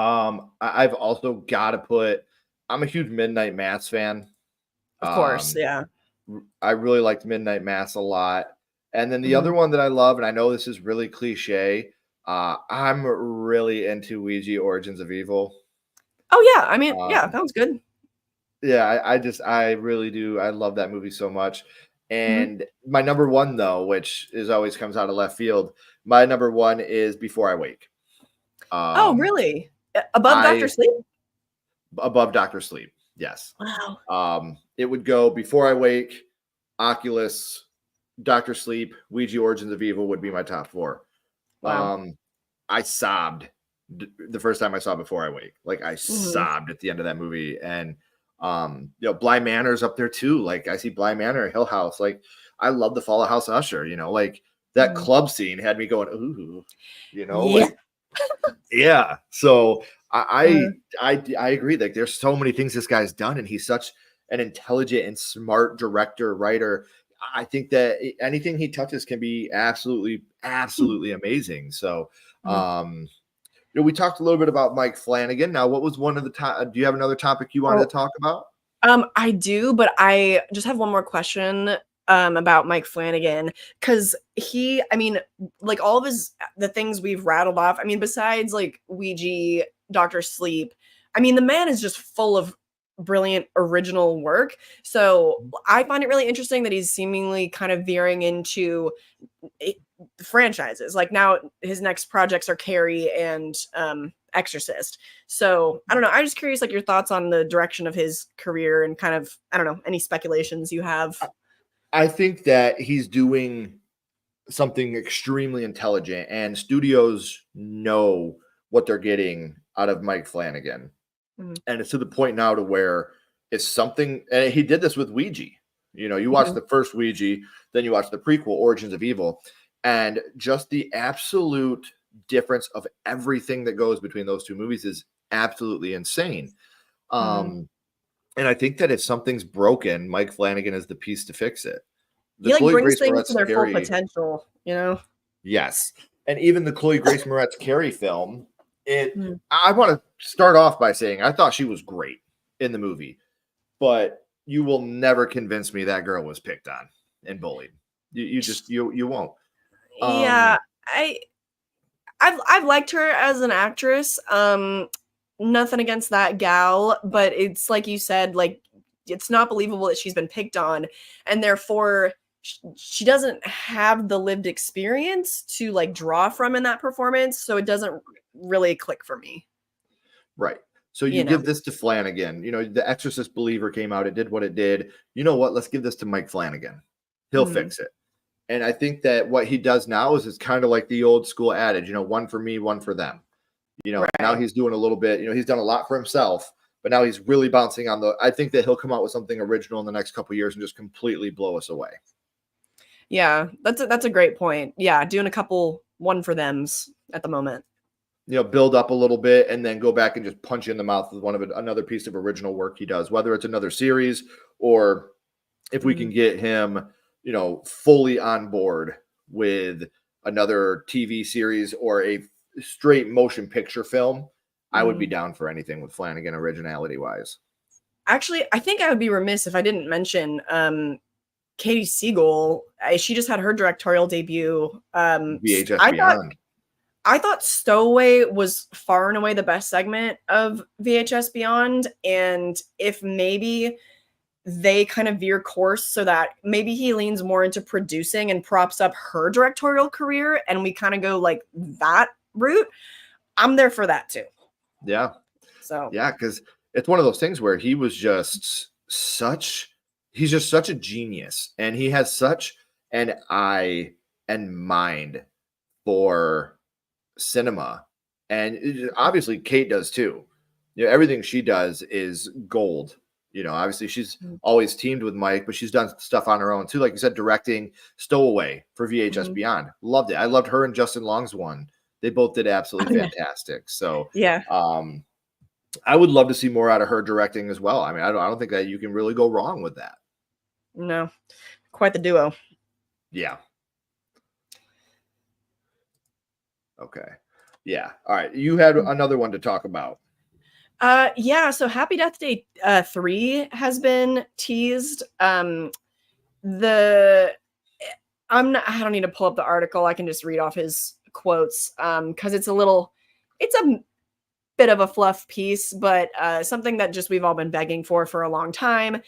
I've also got to put. I'm a huge Midnight Mass fan. Of course, yeah. I really liked Midnight Mass a lot. And then the Mhm. other one that I love, and I know this is really cliche, I'm really into Ouija Origins of Evil. Oh yeah, I mean, yeah, Um, that was good. yeah, I really do. I love that movie so much. Mhm. And my number one, though, which is always comes out of left field, my number one is Before I Wake. Oh, Um, really? Above Doctor I Sleep? above Doctor Sleep. Yes. Wow. It would go Before I Wake, Oculus, Doctor Sleep, Ouija Origins of Evil would be my top four. Wow. I sobbed the first time I saw Before I Wake. Like I Mhm. sobbed at the end of that movie. And Bly Manor's up there too. Like I see Bly Manor, Hill House. Like I love the Fall of House Usher, like that Mhm. club scene had me going, ooh, Yeah. like yeah. So Uh, I agree. Like there's so many things this guy's done, and he's such an intelligent and smart director, writer. I think that anything he touches can be absolutely amazing. So, mhm. we talked a little bit about Mike Flanagan. Now, what was one of the top? Do you have another topic you wanted to Oh, talk about? I do, but I just have one more question about Mike Flanagan, because I mean, like all of the things we've rattled off. I mean, besides like Ouija, Doctor Sleep, I mean, the man is just full of brilliant original work. So I find it really interesting that he's seemingly kind of veering into it, franchises. Like now, his next projects are Carrie and Exorcist. So I don't know. I'm just curious, like your thoughts on the direction of his career and kind of, I don't know, any speculations you have. I think that he's doing something extremely intelligent, and studios know what they're getting out of Mike Flanagan. Mhm. And it's to the point now to where it's something, and he did this with Ouija. You watch Mhm. the first Ouija, then you watch the prequel, Origins of Evil, and just the absolute difference of everything that goes between those two movies is absolutely insane. Mhm. Um, and I think that if something's broken, Mike Flanagan is the piece to fix it. The He like Chloe brings Grace things to Moretz their full Carrie, potential, you know? yes, and even the Chloe Grace Moretz Carrie film, Mhm. I want to start off by saying I thought she was great in the movie, but you will never convince me that girl was picked on and bullied. You just you won't. Yeah, Um, I I've liked her as an actress. Nothing against that gal, but it's like you said, like it's not believable that she's been picked on, and therefore she doesn't have the lived experience to like draw from in that performance, so it doesn't really click for me. right. So you You know. give this to Flanagan. The Exorcist Believer came out. It did what it did. You know what? Let's give this to Mike Flanagan. He'll Mhm. fix it. And I think that what he does now is it's kind of like the old school adage, one for me, one for them. Now Right. he's doing a little bit, he's done a lot for himself, but now he's really bouncing on I think that he'll come out with something original in the next couple of years and just completely blow us away. Yeah, that's a great point. Yeah, doing a couple one for thems at the moment. Build up a little bit and then go back and just punch you in the mouth with another piece of original work he does, whether it's another series or if we can Mhm. get him, fully on board with another TV series or a straight motion picture film. I would be Mhm. down for anything with Flanagan originality wise. Actually, I think I would be remiss if I didn't mention Katie Siegel, she just had her directorial debut. VHS Beyond. I thought Stowaway was far and away the best segment of VHS Beyond, and if maybe they kind of veer course so that maybe he leans more into producing and props up her directorial career, and we kind of go like that route, I'm there for that too. Yeah. So yeah, because it's one of those things where he was just he's just such a genius, and he has such an eye and mind for cinema, and obviously Kate does too. Everything she does is gold. Obviously she's always teamed with Mike, but she's done stuff on her own too, like you said, directing Stowaway for VHS Beyond. Loved it. I loved her and Justin Long's one. They both did absolutely fantastic. So yeah, I would love to see more out of her directing as well. I mean, I don't think that you can really go wrong with that. No, quite the duo. Yeah. Okay. Yeah. All right. You had another one to talk about. Yeah. So Happy Death Day 3 has been teased. I don't need to pull up the article. I can just read off his quotes because it's a bit of a fluff piece, but something that just we've all been begging for a long time.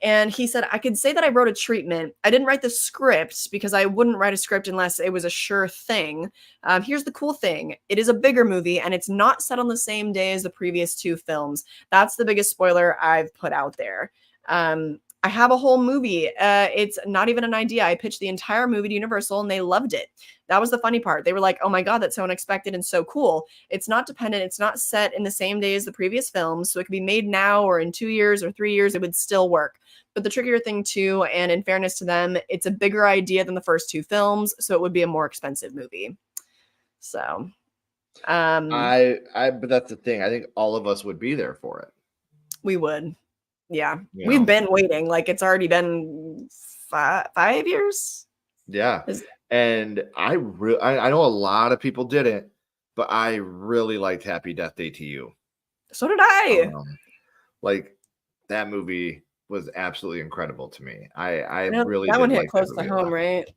And he said, I could say that I wrote a treatment. I didn't write the script because I wouldn't write a script unless it was a sure thing. Here's the cool thing. It is a bigger movie, and it's not set on the same day as the previous 2 films. That's the biggest spoiler I've put out there. I have a whole movie. It's not even an idea. I pitched the entire movie to Universal, and they loved it. That was the funny part. They were like, oh my God, that's so unexpected and so cool. It's not dependent. It's not set in the same day as the previous films. So it could be made now or in 2 years or 3 years. It would still work. But the trickier thing too, and in fairness to them, it's a bigger idea than the first 2 films. So it would be a more expensive movie. So but that's the thing. I think all of us would be there for it. We would. Yeah. We've been waiting. Like it's already been 5 years. Yeah. And I know a lot of people didn't, but I really liked Happy Death Day to You. So did I. Like that movie was absolutely incredible to me. I that really that did one hit like close to home, right?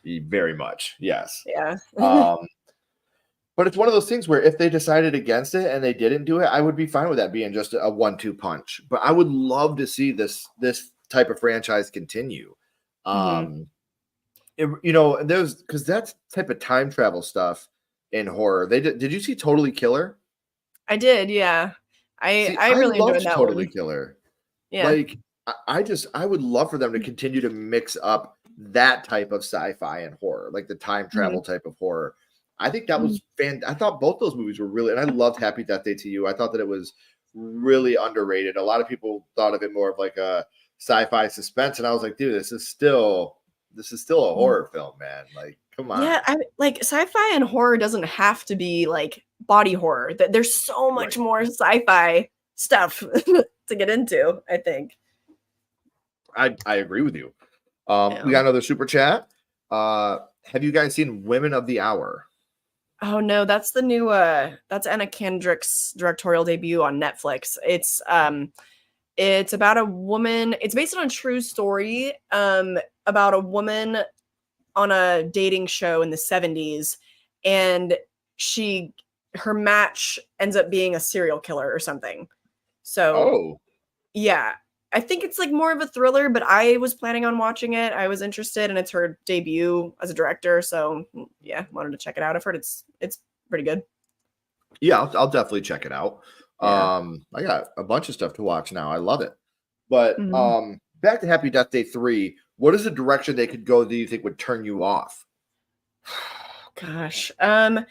Very much, yes. Yeah. But it's one of those things where if they decided against it and they didn't do it, I would be fine with that being just a 1-2 punch. But I would love to see this type of franchise continue. There's because that's type of time travel stuff in horror. Did you see Totally Killer? I did, yeah. I really enjoyed that Totally one. Killer. Yeah. Like I would love for them to continue to mix up that type of sci-fi and horror, like the time travel type of horror. I think that was I thought both those movies were really, and I loved Happy Death Day to You. I thought that it was really underrated. A lot of people thought of it more of like a sci-fi suspense, and I was like, dude, this is still a horror film, man. Like, come on. Yeah, like sci-fi and horror doesn't have to be like body horror. There's so much more sci-fi stuff to get into, I think. I agree with you. We got another super chat. Have you guys seen Women of the Hour? Oh no, that's the new that's Anna Kendrick's directorial debut on Netflix. It's about a woman. It's based on a true story about a woman on a dating show in the 70s, and her match ends up being a serial killer or something. So yeah, I think it's like more of a thriller, but I was planning on watching it. I was interested, and it's her debut as a director. So yeah, wanted to check it out. I've heard it's pretty good. Yeah, I'll definitely check it out. Yeah. I got a bunch of stuff to watch now. I love it. But back to Happy Death Day 3. What is the direction they could go that you think would turn you off? Gosh. I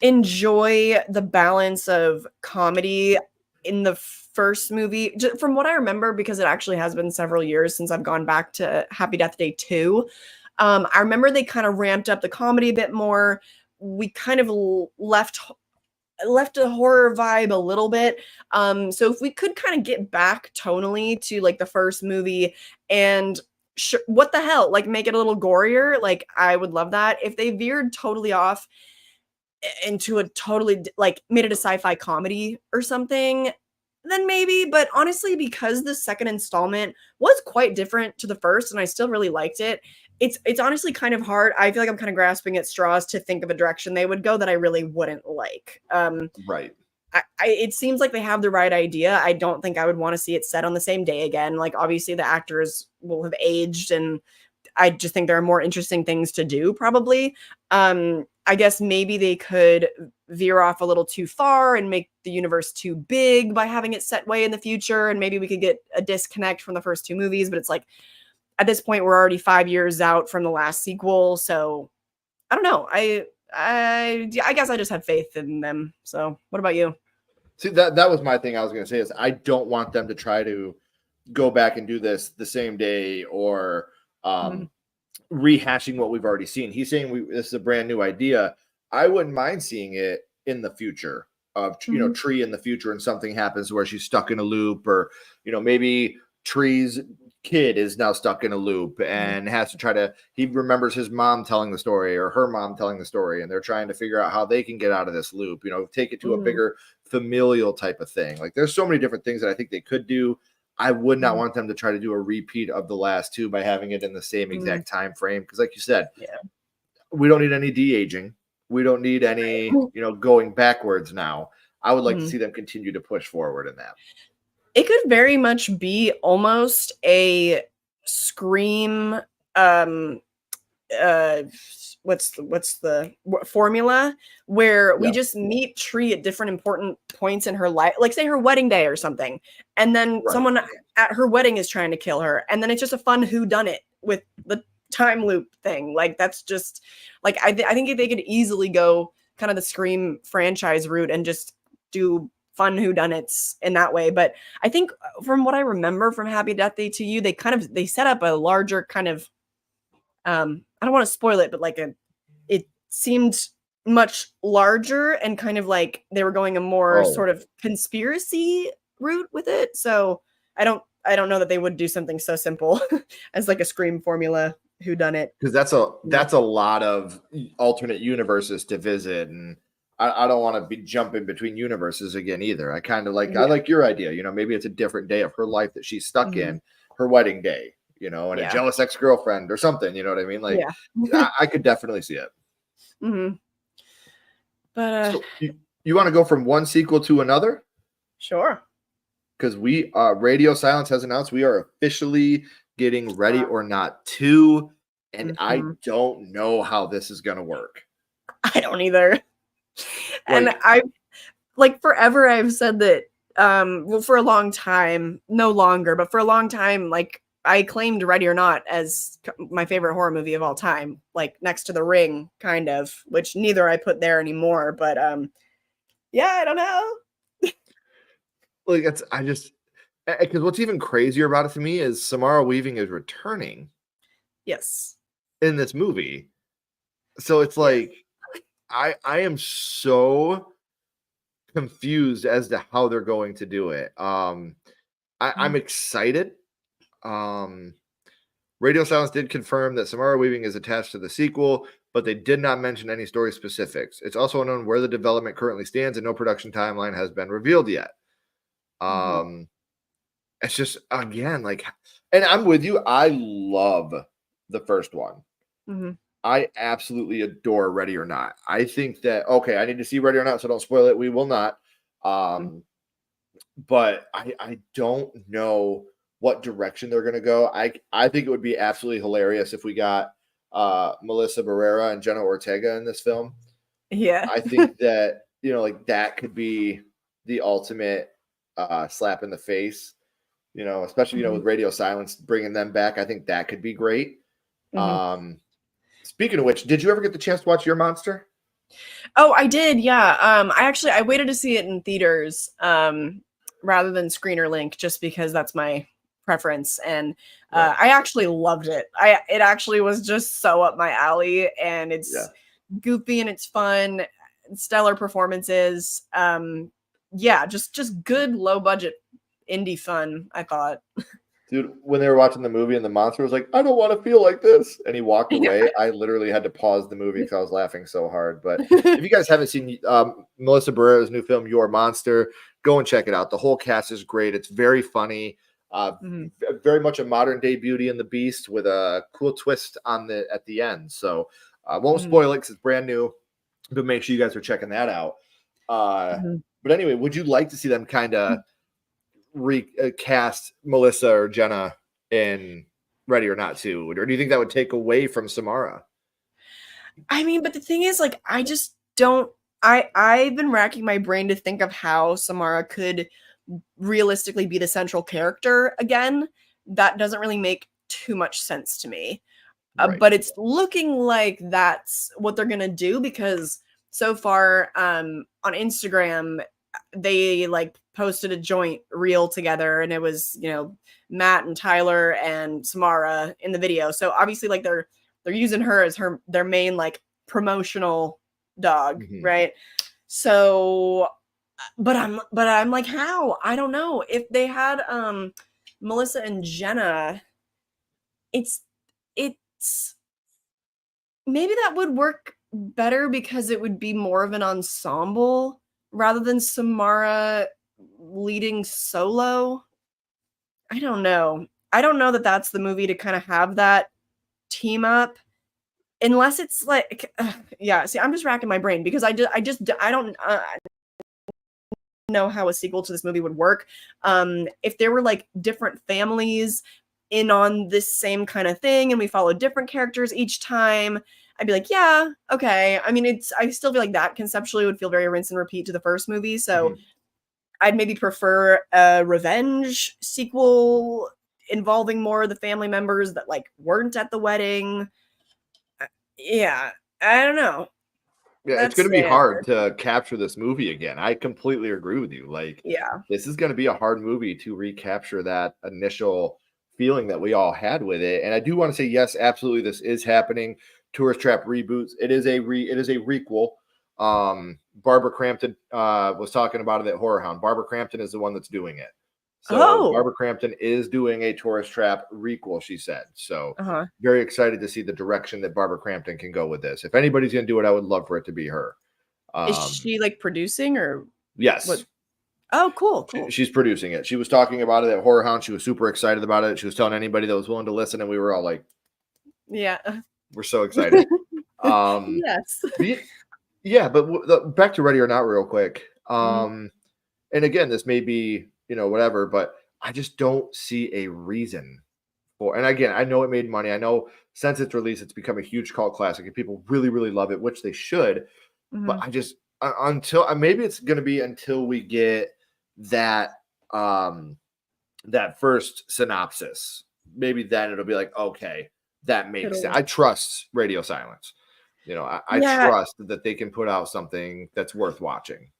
enjoy the balance of comedy in the first movie, from what I remember, because it actually has been several years since I've gone back to Happy Death Day 2. I remember they kind of ramped up the comedy a bit more. We kind of left a horror vibe a little bit. So if we could kind of get back tonally to like the first movie and what the hell, like make it a little gorier, like I would love that. If they veered totally off into a totally like made it a sci-fi comedy or something, then maybe. But honestly, because the second installment was quite different to the first, and I still really liked it, it's honestly kind of hard. I feel like I'm kind of grasping at straws to think of a direction they would go that I really wouldn't like. Right. It seems like they have the right idea. I don't think I would want to see it set on the same day again. Like, obviously, the actors will have aged, and I just think there are more interesting things to do, probably. I guess maybe they could veer off a little too far and make the universe too big by having it set way in the future, and maybe we could get a disconnect from the first two movies. But it's like, at this point, we're already 5 years out from the last sequel, so I don't know. I guess I just have faith in them. So, what about you? See, that was my thing. I was going to say is I don't want them to try to go back and do this the same day or rehashing what we've already seen. He's saying this is a brand new idea. I wouldn't mind seeing it in the future of Tree in the future, and something happens where she's stuck in a loop, or maybe Tree's kid is now stuck in a loop and has to he remembers his mom telling the story or her mom telling the story, and they're trying to figure out how they can get out of this loop, take it to a bigger familial type of thing. Like, there's so many different things that I think they could do. I would not want them to try to do a repeat of the last two by having it in the same exact time frame, because like you said, we don't need any de-aging. We don't need any going backwards now. I would like to see them continue to push forward in that. It could very much be almost a Scream what's the formula where we just meet Tree at different important points in her life, like say her wedding day or something, and then someone at her wedding is trying to kill her, and then it's just a fun whodunit with the time loop thing. Like, that's just like I think they could easily go kind of the Scream franchise route and just do fun whodunits in that way. But I think from what I remember from Happy Death Day to You, they set up a larger kind of I don't want to spoil it, but like it seemed much larger and kind of like they were going a more sort of conspiracy route with it. So I don't know that they would do something so simple as like a Scream formula whodunit, because that's a lot of alternate universes to visit, and I don't want to be jumping between universes again either. I kind of like I like your idea. Maybe it's a different day of her life that she's stuck in, her wedding day, and a jealous ex-girlfriend or something. You know what I mean? Like, I could definitely see it. But so you want to go from one sequel to another? Sure. Because Radio Silence has announced we are officially getting Ready or Not 2, and I don't know how this is going to work. I don't either. And I like forever I've said that for a long time, no longer, but for a long time, like I claimed Ready or Not as my favorite horror movie of all time, like next to The Ring, kind of, which neither I put there anymore. But I don't know. Like, because what's even crazier about it to me is Samara Weaving is returning. Yes. In this movie. So it's like, I am so confused as to how they're going to do it. I'm excited. Radio Silence did confirm that Samara Weaving is attached to the sequel, but they did not mention any story specifics. It's also unknown where the development currently stands, and no production timeline has been revealed yet. It's just, again, like, and I'm with you. I love the first one. I absolutely adore Ready or Not. I think that, I need to see Ready or Not, so don't spoil it. We will not. But I don't know what direction they're going to go. I think it would be absolutely hilarious if we got Melissa Barrera and Jenna Ortega in this film. Yeah. I think that, like, that could be the ultimate slap in the face, especially, with Radio Silence bringing them back. I think that could be great. Speaking of which, did you ever get the chance to watch Your Monster? Oh, I did. Yeah. I waited to see it in theaters rather than Screener Link, just because that's my preference. And I actually loved it. It actually was just so up my alley, and it's goofy and it's fun, stellar performances. Just good low budget indie fun, I thought. Dude, when they were watching the movie and the monster was like, I don't want to feel like this, and he walked away, I literally had to pause the movie because I was laughing so hard. But if you guys haven't seen Melissa Barrera's new film, Your Monster, go and check it out. The whole cast is great. It's very funny. Very much a modern day Beauty and the Beast with a cool twist at the end. So I won't spoil it because it's brand new, but make sure you guys are checking that out. But anyway, would you like to see them kind of recast Melissa or Jenna in Ready or Not 2? Or do you think that would take away from Samara? I mean, but the thing is, like, I just don't. I've been racking my brain to think of how Samara could realistically be the central character again. That doesn't really make too much sense to me. Right. But it's looking like that's what they're gonna do, because so far on Instagram they like posted a joint reel together, and it was, you know, Matt and Tyler and Samara in the video. So obviously like they're using her as their main like promotional dog, right? So but I'm like, how? I don't know. If they had Melissa and Jenna, it's maybe that would work better because it would be more of an ensemble rather than Samara leading solo. I don't know. I don't know that that's the movie to kind of have that team up, unless it's like, yeah. See, I'm just racking my brain because I don't know how a sequel to this movie would work. If there were like different families in on this same kind of thing and we followed different characters each time, I'd be like, yeah, okay. I mean, I still feel like that conceptually would feel very rinse and repeat to the first movie. So I'd maybe prefer a revenge sequel involving more of the family members that like weren't at the wedding. Yeah, I don't know. Yeah, it's going to be hard to capture this movie again. I completely agree with you. Like, yeah, this is going to be a hard movie to recapture that initial feeling that we all had with it. And I do want to say, yes, absolutely, this is happening. Tourist Trap reboots. It is a requel. Barbara Crampton was talking about it at Horror Hound. Barbara Crampton is the one that's doing it. So Barbara Crampton is doing a Tourist Trap requel, she said. So very excited to see the direction that Barbara Crampton can go with this. If anybody's going to do it, I would love for it to be her. Is she like producing or? Yes. What? Oh, cool. She's producing it. She was talking about it at Horror Hound. She was super excited about it. She was telling anybody that was willing to listen, and we were all like, yeah, we're so excited. Yes. Yeah, but back to Ready or Not real quick. And again, this may be, you know, whatever, but I just don't see a reason for, and again, I know it made money. I know since its release, it's become a huge cult classic and people really, really love it, which they should. But I just, maybe it's going to be until we get that, that first synopsis, maybe then it'll be like, okay, that makes sense. I trust Radio Silence. You know, I trust that they can put out something that's worth watching.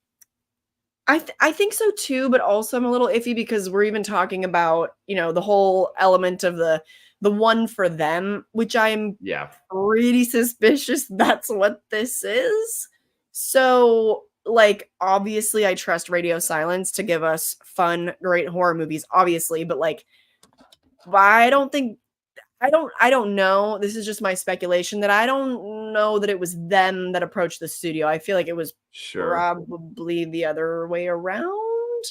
I think so too, but also I'm a little iffy because we're even talking about, you know, the whole element of the one for them, which I'm pretty suspicious that's what this is. So, like, obviously I trust Radio Silence to give us fun, great horror movies, obviously, but like, I don't know. This is just my speculation that I don't know that it was them that approached the studio. I feel like it was probably the other way around.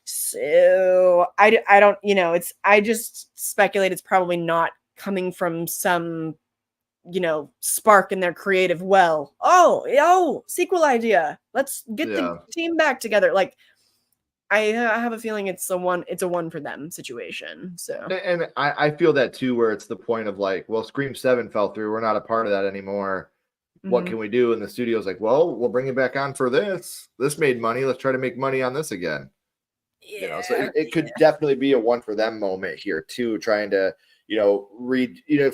So I don't, you know, I just speculate it's probably not coming from some, you know, spark in their creative well. Oh, sequel idea. Let's get the team back together. Like, I have a feeling it's a one for them situation. So, and I feel that too, where it's the point of like, well, Scream 7 fell through. We're not a part of that anymore. What can we do? And the studio's like, well, we'll bring it back on for this. This made money. Let's try to make money on this again. Yeah, you know, so it could definitely be a one for them moment here too, trying to, you know,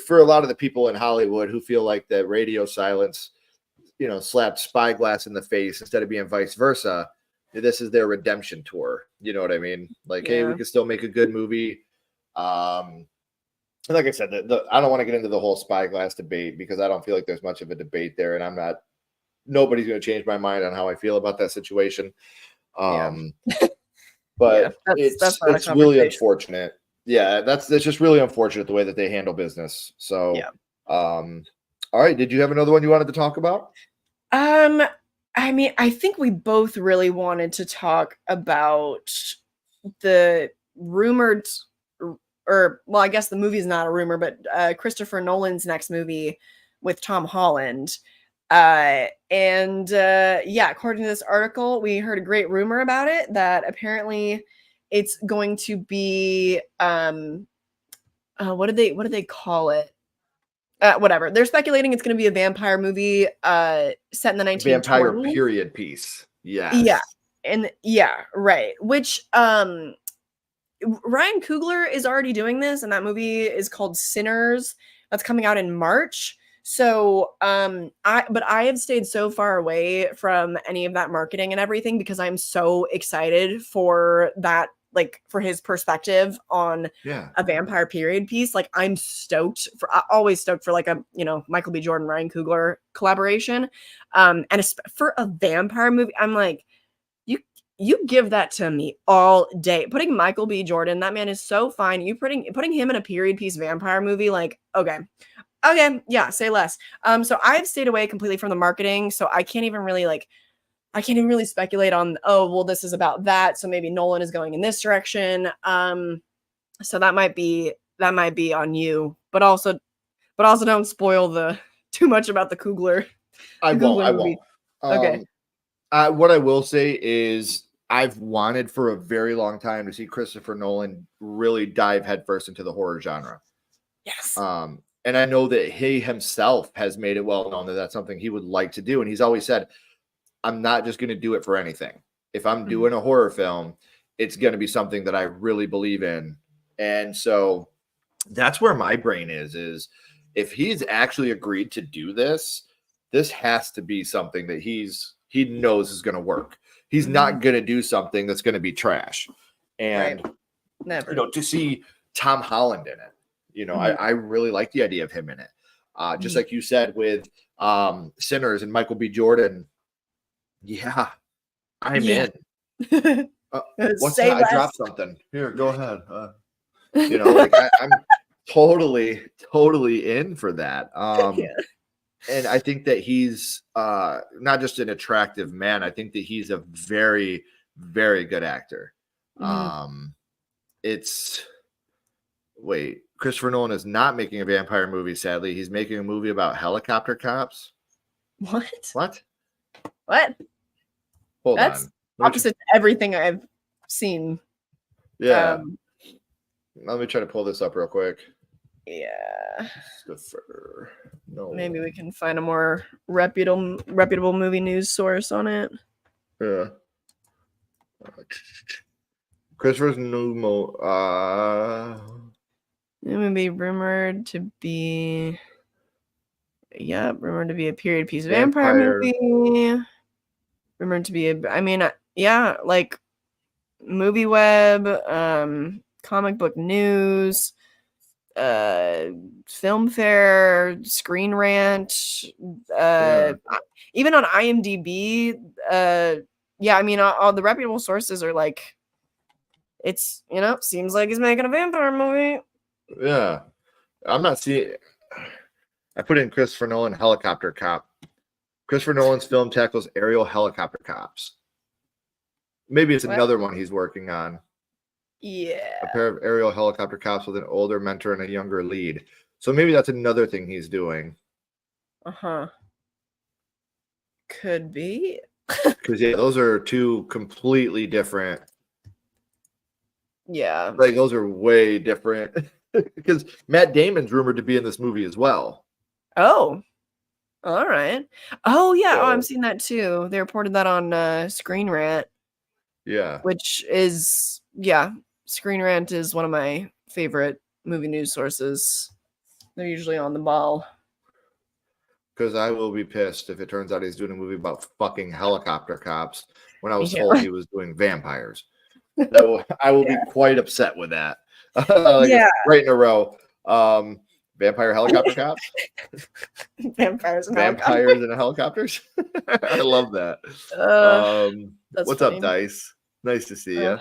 for a lot of the people in Hollywood who feel like that Radio Silence, you know, slapped Spyglass in the face instead of being vice versa. This is their redemption tour. You know what I mean? Like, hey, we can still make a good movie. And like I said, I don't want to get into the whole Spyglass debate because I don't feel like there's much of a debate there, and nobody's going to change my mind on how I feel about that situation. But it's really unfortunate. Yeah, that's just really unfortunate the way that they handle business. So, all right. Did you have another one you wanted to talk about? I mean, I think we both really wanted to talk about the rumored, or well, I guess the movie's not a rumor, but Christopher Nolan's next movie with Tom Holland. Yeah, according to this article, we heard a great rumor about it that apparently it's going to be what did they call it? Whatever. They're speculating it's going to be a vampire movie set in the 1920s. Vampire period piece. Yes. Yeah. And yeah, right. Which Ryan Coogler is already doing this, and that movie is called Sinners. That's coming out in March. So I have stayed so far away from any of that marketing and everything because I'm so excited for that, like for his perspective on a vampire period piece. Like I'm always stoked for like a, Michael B. Jordan, Ryan Coogler collaboration. And for a vampire movie, I'm like, you give that to me all day. Putting Michael B. Jordan, that man is so fine. You putting him in a period piece vampire movie, like, okay, yeah, say less. So I've stayed away completely from the marketing, so I can't even really speculate on, oh, well, this is about that, so maybe Nolan is going in this direction. So that might be on you, but also don't spoil too much about the Coogler. I won't. Okay. What I will say is I've wanted for a very long time to see Christopher Nolan really dive headfirst into the horror genre. Yes. And I know that he himself has made it well known that that's something he would like to do. And he's always said, I'm not just going to do it for anything. If I'm doing a horror film, it's going to be something that I really believe in. And so that's where my brain is if he's actually agreed to do this, this has to be something that he knows is going to work. He's not going to do something that's going to be trash. And, Never. To see Tom Holland in it, I really like the idea of him in it. Just like you said with Sinners and Michael B. Jordan. Yeah, I'm in. What's that? I dropped something. Here, go ahead. I'm totally in for that. And I think that he's not just an attractive man. I think that he's a very, very good actor. Christopher Nolan is not making a vampire movie, sadly. He's making a movie about helicopter cops. What? That's opposite to everything I've seen. Yeah. Let me try to pull this up real quick. Yeah. No. Maybe we can find a more reputable movie news source on it. Yeah. Christopher's new it would be rumored to be a period piece vampire movie. Rumored to be like Movie Web, Comic Book News, Film Fair, Screen Rant, even on IMDb. All the reputable sources are like, it's, seems like he's making a vampire movie. Yeah. I'm not seeing. I put in Christopher Nolan helicopter cop. Christopher Nolan's film tackles aerial helicopter cops. Maybe it's another one he's working on. Yeah. A pair of aerial helicopter cops with an older mentor and a younger lead. So maybe that's another thing he's doing. Could be. Because those are two completely different. Yeah. Like those are way different. Because Matt Damon's rumored to be in this movie as well. Oh. All right. Oh yeah. So, I'm seeing that too. They reported that on Screen Rant. Yeah. Which is Screen Rant is one of my favorite movie news sources. They're usually on the ball. Because I will be pissed if it turns out he's doing a movie about fucking helicopter cops when I was told he was doing vampires. I will be quite upset with that. Right in a row. Vampire helicopter cops? Vampires and helicopters? I love that. What's funny. up, Dice? Nice to see you.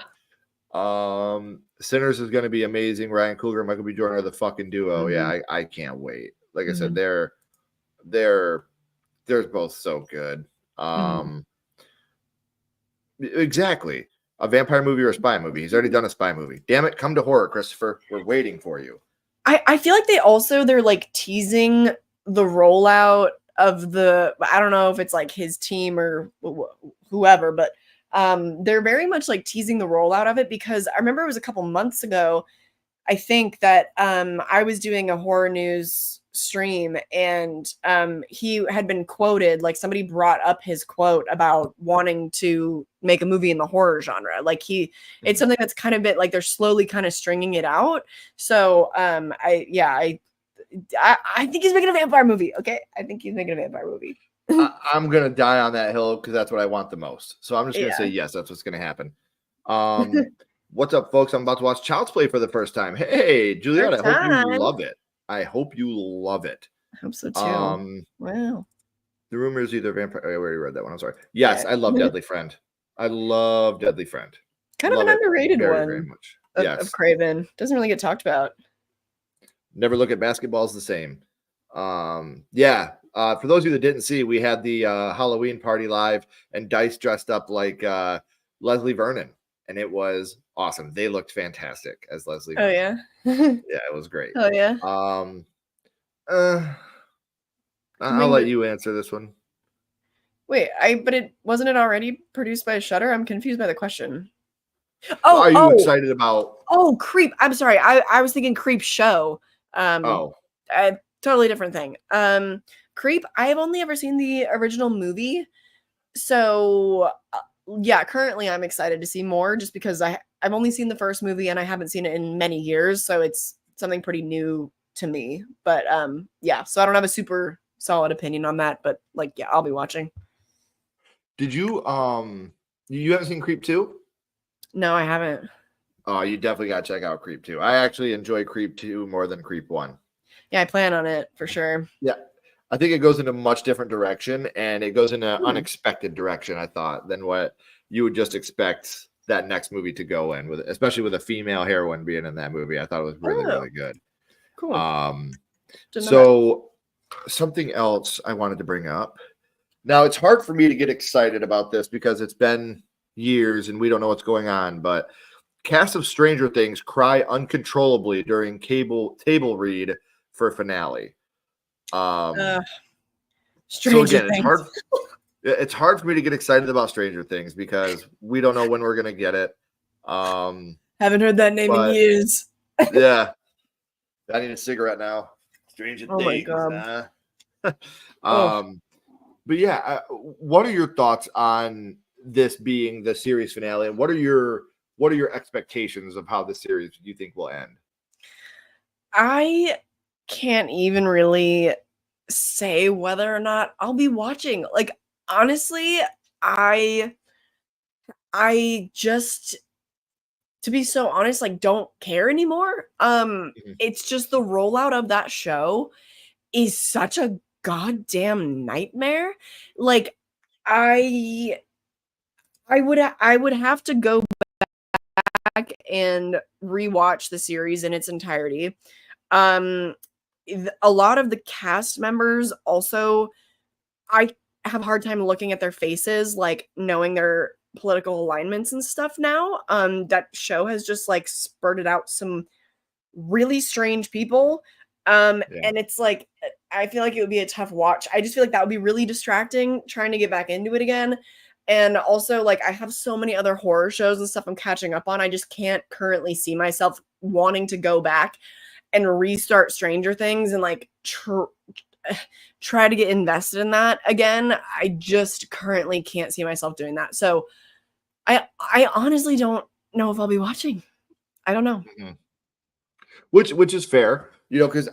Sinners is going to be amazing. Ryan Coogler and Michael B. Jordan are the fucking duo. Yeah, I can't wait. Like I said, they're both so good. Exactly. A vampire movie or a spy movie. He's already done a spy movie. Damn it, come to horror, Christopher. We're waiting for you. I feel like they're like teasing the rollout of I don't know if it's like his team or whoever, but they're very much like teasing the rollout of it, because I remember it was a couple months ago, I think, that I was doing a horror news stream, and he had been quoted, like somebody brought up his quote about wanting to make a movie in the horror genre. Like it's something that's kind of bit like they're slowly kind of stringing it out. So I think he's making a vampire movie. Okay, I think he's making a vampire movie. I'm gonna die on that hill because that's what I want the most. So I'm just gonna say yes, that's what's gonna happen. What's up, folks? I'm about to watch Child's Play for the first time. Hey, Juliet, I hope you love it. I hope you love it. I hope so too. Wow. The rumor is either vampire. I already read that one. I'm sorry. Yes, I love Deadly Friend. I love Deadly Friend. Kind of an underrated very, one. very much. Of Craven. Doesn't really get talked about. Never Look at Basketballs the Same. For those of you that didn't see, we had the Halloween party live, and Dice dressed up like Leslie Vernon, and it was awesome. They looked fantastic as Leslie Vernon. Oh yeah. Yeah, it was great. Oh yeah. I'll let you answer this one. Wait, but it wasn't it already produced by Shudder? I'm confused by the question. Are you excited about? Oh, Creep. I'm sorry. I was thinking Creep Show. Totally different thing. Creep. I have only ever seen the original movie, so yeah. Currently, I'm excited to see more, just because I've only seen the first movie and I haven't seen it in many years, so it's something pretty new to me. But yeah. So I don't have a super solid opinion on that, but like, yeah, I'll be watching. Did you you haven't seen Creep 2? No, I haven't. Oh, you definitely got to check out Creep 2. I actually enjoy Creep 2 more than Creep 1. Yeah, I plan on it for sure. Yeah. I think it goes in a much different direction, and it goes in an unexpected direction, I thought, than what you would just expect that next movie to go in, with, especially with a female heroine being in that movie. I thought it was really, really good. Cool. So something else I wanted to bring up. Now, it's hard for me to get excited about this because it's been years and we don't know what's going on, but cast of Stranger Things cry uncontrollably during table read for finale. Stranger Things. It's hard for me to get excited about Stranger Things because we don't know when we're gonna get it. Haven't heard that name in years. Yeah, I need a cigarette now. Stranger Things. My God. But yeah, what are your thoughts on this being the series finale, and what are your expectations of how the series you think will end? I can't even really say whether or not I'll be watching. Like, honestly, I just, to be so honest, like, don't care anymore. It's just the rollout of that show is such a goddamn nightmare. Like, I would have to go back and rewatch the series in its entirety. A lot of the cast members also, I have a hard time looking at their faces, like knowing their political alignments and stuff now. That show has just like spurted out some really strange people. And it's like, I feel like it would be a tough watch. I just feel like that would be really distracting trying to get back into it again. And also, like, I have so many other horror shows and stuff I'm catching up on. I just can't currently see myself wanting to go back and restart Stranger Things and like try to get invested in that again. I just currently can't see myself doing that. So I honestly don't know if I'll be watching. I don't know. Mm-hmm. Which is fair, you know, because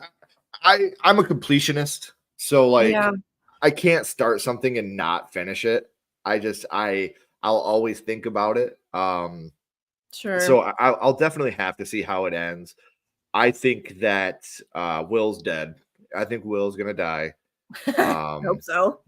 I'm a completionist. So like, I can't start something and not finish it. I'll always think about it. Sure. So I'll definitely have to see how it ends. I think that Will's dead. I think Will's gonna die. Hope so.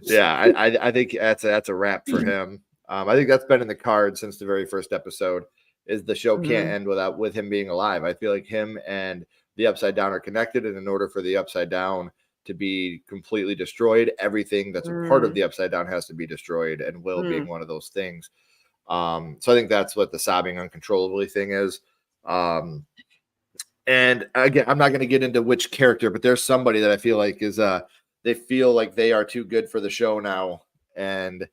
Yeah, I think that's a wrap for him. I think that's been in the cards since the very first episode. Is the show can't end with him being alive. I feel like him and the Upside Down are connected, and in order for the Upside Down to be completely destroyed. Everything that's a part of the Upside Down has to be destroyed, and Will being one of those things. So I think that's what the sobbing uncontrollably thing is. And again, I'm not going to get into which character, but there's somebody that I feel like is they feel like they are too good for the show now, and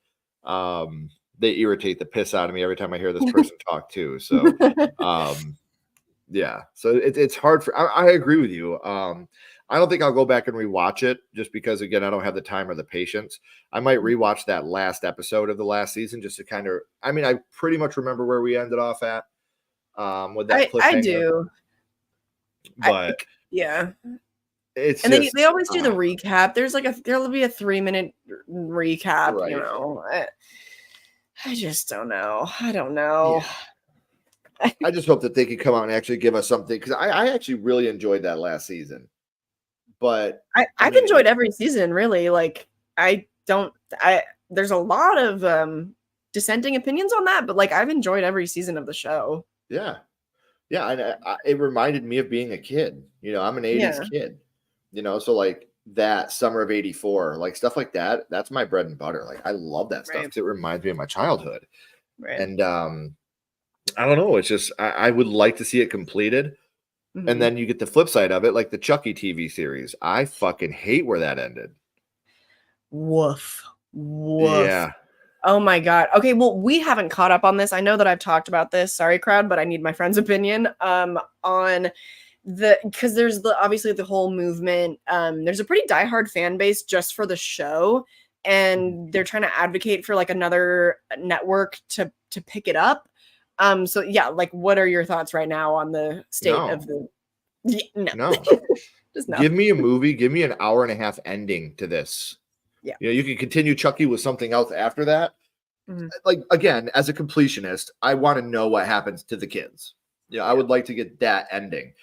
they irritate the piss out of me every time I hear this person talk too. So yeah, so it's hard for. I agree with you. I don't think I'll go back and rewatch it just because, again, I don't have the time or the patience. I might rewatch that last episode of the last season just to kind of. I mean, I pretty much remember where we ended off at with that cliffhanger. I do, but yeah. It's and just, they always do the recap. There'll be a 3-minute recap. Right. You know, I just don't know. I don't know. Yeah. I just hope that they can come out and actually give us something, because I actually really enjoyed that last season. But I've enjoyed every season, really. Like there's a lot of dissenting opinions on that, but like I've enjoyed every season of the show. Yeah. And it reminded me of being a kid. You know, I'm an 80s kid. You know, so like that summer of 84, like stuff like that, that's my bread and butter. Like I love that stuff because it reminds me of my childhood. Right. And I don't know, it's just I would like to see it completed. Mm-hmm. And then you get the flip side of it, like the Chucky TV series. I fucking hate where that ended. Woof. Yeah. Oh my God. Okay, well, we haven't caught up on this. I know that I've talked about this. Sorry, crowd, but I need my friend's opinion on because there's obviously the whole movement. There's a pretty diehard fan base just for the show, and they're trying to advocate for like another network to pick it up. So yeah, like what are your thoughts right now on the state of the no. Just no. Give me a movie, give me an hour and a half ending to this. Yeah. You know, you can continue Chucky with something else after that. Mm-hmm. Like again, as a completionist, I want to know what happens to the kids. You know, I would like to get that ending.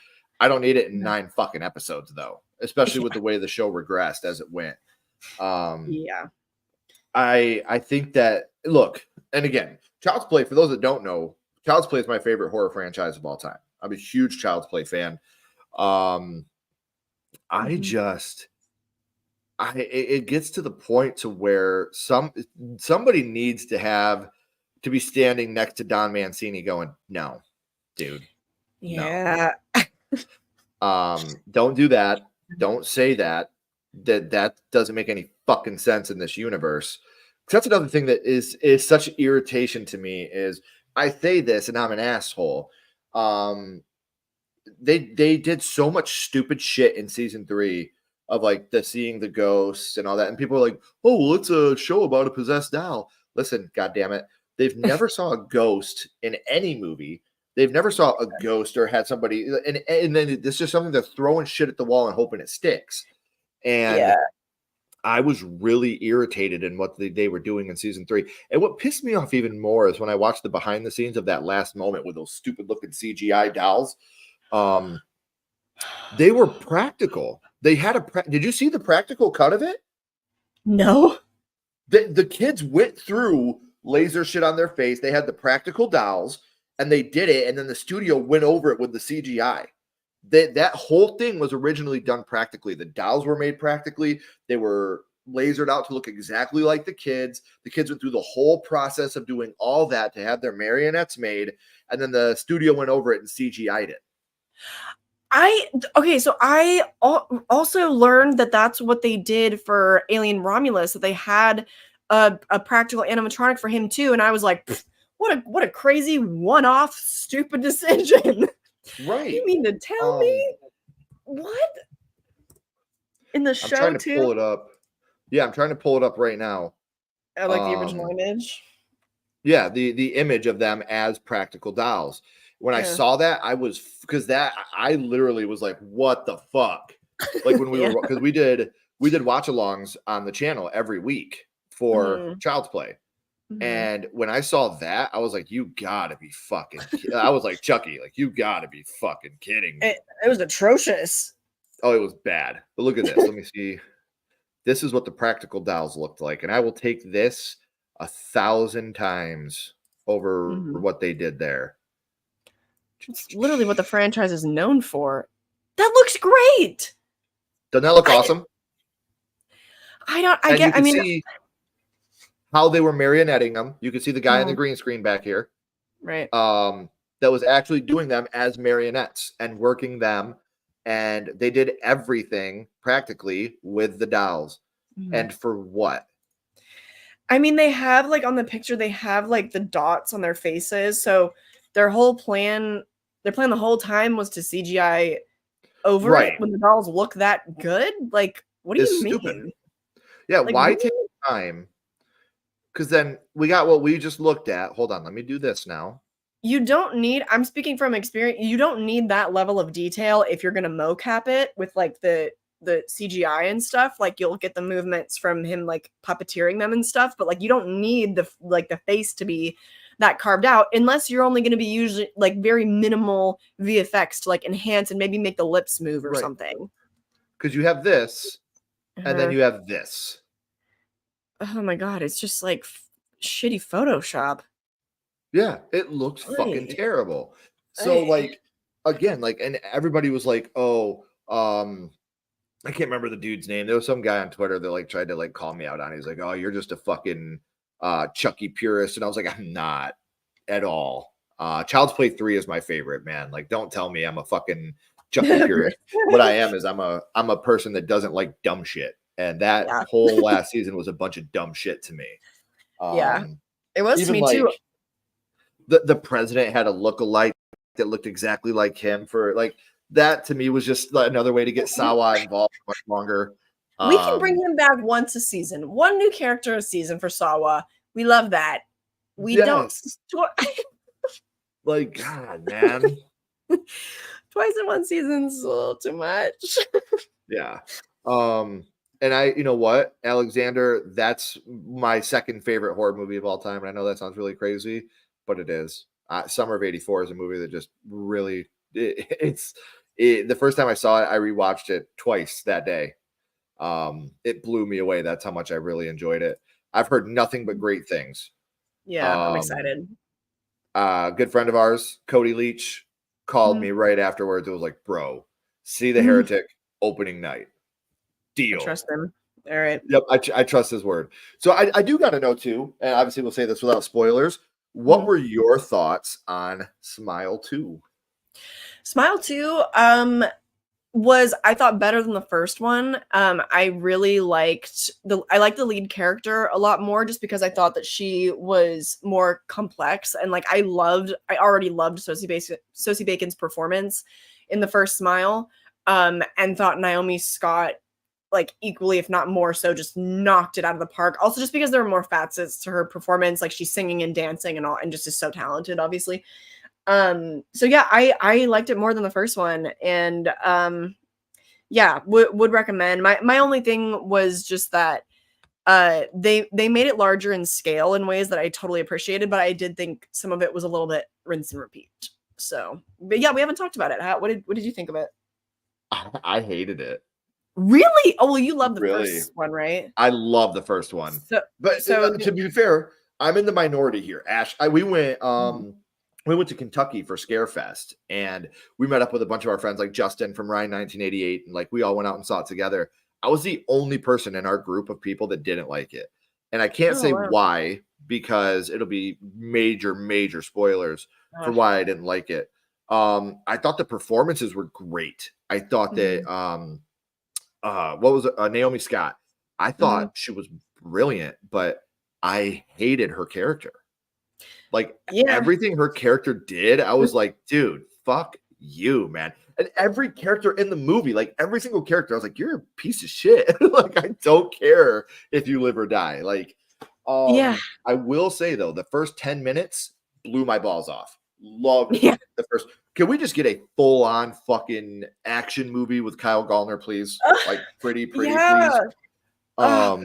I don't need it in 9 fucking episodes though, especially with the way the show regressed as it went. I think that, look, and again, Child's Play, for those that don't know, Child's Play is my favorite horror franchise of all time. I'm a huge Child's Play fan. It gets to the point to where somebody needs to be standing next to Don Mancini going, no, dude. Yeah. No. Don't do that. Don't say that. That doesn't make any fucking sense in this universe. That's another thing that is such irritation to me is I say this and I'm an asshole. They did so much stupid shit in season 3 of like seeing the ghosts and all that. And people are like, oh, well, it's a show about a possessed doll. Listen, goddammit. They've never saw a ghost in any movie. They've never saw a ghost or had somebody. And then it's just something they're throwing shit at the wall and hoping it sticks. And I was really irritated in what they were doing in season 3. And what pissed me off even more is when I watched the behind the scenes of that last moment with those stupid looking CGI dolls. They were practical. They had did you see the practical cut of it? No. The kids went through laser shit on their face. They had the practical dolls and they did it. And then the studio went over it with the CGI. That whole thing was originally done practically. The dolls were made practically. They were lasered out to look exactly like the kids. The kids went through the whole process of doing all that to have their marionettes made. And then the studio went over it and CGI'd it. So I also learned that that's what they did for Alien Romulus, that they had a practical animatronic for him too. And I was like, what a crazy one-off stupid decision. Right. You mean to tell me what? In the show, I'm trying to pull it up. Yeah, I'm trying to pull it up right now. I like the original image. Yeah, the image of them as practical dolls. When I saw that, I literally was like, what the fuck? Like when we were, because we did watch-alongs on the channel every week for Child's Play. Mm-hmm. And when I saw that, I was like, you gotta be fucking I was like, Chucky, like, you gotta be fucking kidding me. It was atrocious. Oh, it was bad. But look at this. Let me see. This is what the practical dolls looked like. And I will take this 1,000 times over what they did there. It's literally what the franchise is known for. That looks great. Doesn't that look awesome? I mean, see how they were marionetting them. You can see the guy in the green screen back here. Right. That was actually doing them as marionettes and working them. And they did everything practically with the dolls. And for what? I mean, they have like on the picture, they have like the dots on their faces. So their plan the whole time was to CGI over it when the dolls look that good. Like, what do you mean? Stupid. Yeah, like, why take time? Because then we got what we just looked at. Hold on, let me do this now. You don't need, I'm speaking from experience, you don't need that level of detail if you're going to mocap it with like the CGI and stuff. Like you'll get the movements from him like puppeteering them and stuff, but like you don't need the face to be that carved out unless you're only going to be using like very minimal VFX to like enhance and maybe make the lips move or something. Because you have this and then you have this. Oh my god, it's just like shitty Photoshop. Yeah, it looks fucking terrible. So like again, like, and everybody was like, oh, I can't remember the dude's name. There was some guy on Twitter that like tried to like call me out on it. He's like, oh, you're just a fucking Chucky purist. And I was like, I'm not at all. Child's Play 3 is my favorite, man. Like, don't tell me I'm a fucking Chucky purist. What I am is I'm a person that doesn't like dumb shit. And that whole last season was a bunch of dumb shit to me. It was to me like, too. The president had a look-alike that looked exactly like him. For like that to me was just another way to get Sawa involved much longer. We can bring him back once a season, one new character a season for Sawa. We love that. We don't. Like, God, man. Twice in one season's a little too much. Yeah. And you know what, Alexander, that's my second favorite horror movie of all time. And I know that sounds really crazy, but it is. Summer of '84 is a movie that just really, the first time I saw it, I rewatched it twice that day. It blew me away. That's how much I really enjoyed it. I've heard nothing but great things. Yeah, I'm excited. Good friend of ours, Cody Leach, called me right afterwards. It was like, bro, see The Heretic opening night. Deal. I trust him. All right. Yep, I trust his word. So I do got to know too, and obviously we'll say this without spoilers. What were your thoughts on Smile 2? Smile 2 was, I thought, better than the first one. I really liked the lead character a lot more just because I thought that she was more complex, and like I already loved Sosie Bacon's performance in the first Smile, and thought Naomi Scott like equally, if not more so, just knocked it out of the park. Also just because there were more facets to her performance, like she's singing and dancing and all, and just is so talented, obviously. So yeah, I liked it more than the first one, and yeah, would recommend. My only thing was just that they made it larger in scale in ways that I totally appreciated, but I did think some of it was a little bit rinse and repeat. So, but yeah, we haven't talked about it. What did you think of it? I hated it. Really? Oh, well, you love the first one, right? I love the first one. But to be fair, I'm in the minority here. Ash, we went to Kentucky for Scarefest, and we met up with a bunch of our friends like Justin from Ryan 1988, and like we all went out and saw it together. I was the only person in our group of people that didn't like it. And I can't say why, because it'll be major spoilers for why I didn't like it. I thought the performances were great. I thought that what was it? Naomi Scott. I thought she was brilliant, but I hated her character. Like everything her character did, I was like, dude, fuck you, man. And every character in the movie, like every single character, I was like, you're a piece of shit. Like, I don't care if you live or die. Like, I will say though, the first 10 minutes blew my balls off. Loved the first. Can we just get a full-on fucking action movie with Kyle Gallner, please? Like, pretty, please. I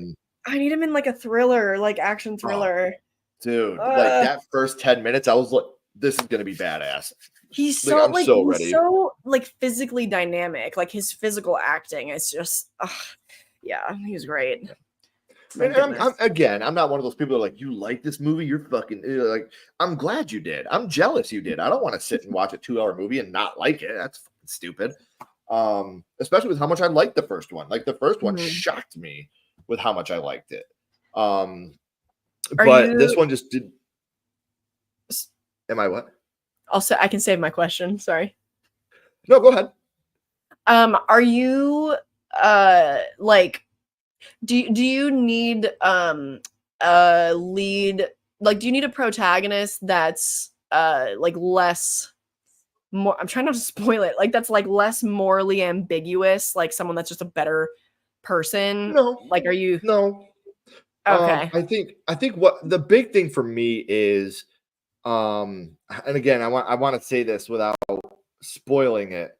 need him in like a thriller, like action thriller. Dude, like that first 10 minutes, I was like, this is gonna be badass. He's so like, I'm so ready. He's so like physically dynamic. Like his physical acting is just, he's great. And I'm not one of those people that are like, you like this movie? You're fucking like, I'm glad you did. I'm jealous you did. I don't want to sit and watch a 2-hour movie and not like it. That's fucking stupid. Especially with how much I liked the first one. Like the first one shocked me. with how much I liked it. Are But you- this one just did. Am I what? Also, I can save my question. Sorry. No, go ahead. Are you like, do you need a lead, like, do you need a protagonist that's like less more, I'm trying not to spoil it, like that's like less morally ambiguous, like someone that's just a better person? No, Like, are you no. okay? I think what the big thing for me is, and again, I want to say this without spoiling it.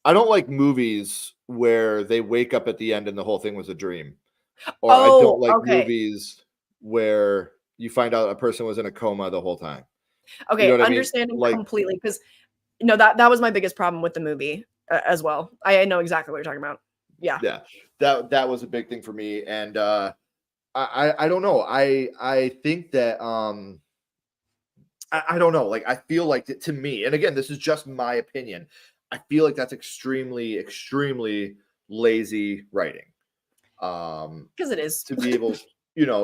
I don't like movies where they wake up at the end and the whole thing was a dream. Or I Oh, don't like okay. movies where you find out a person was in a coma the whole time. Okay, You know what I mean? understanding Like, completely, because no, that was my biggest problem with the movie as well. I know exactly what you're talking about. Yeah. yeah, that was a big thing for me. And I don't know. I think that I don't know. Like, I feel like to me, and again, this is just my opinion. I feel like that's extremely, extremely lazy writing. Because it is. To be able,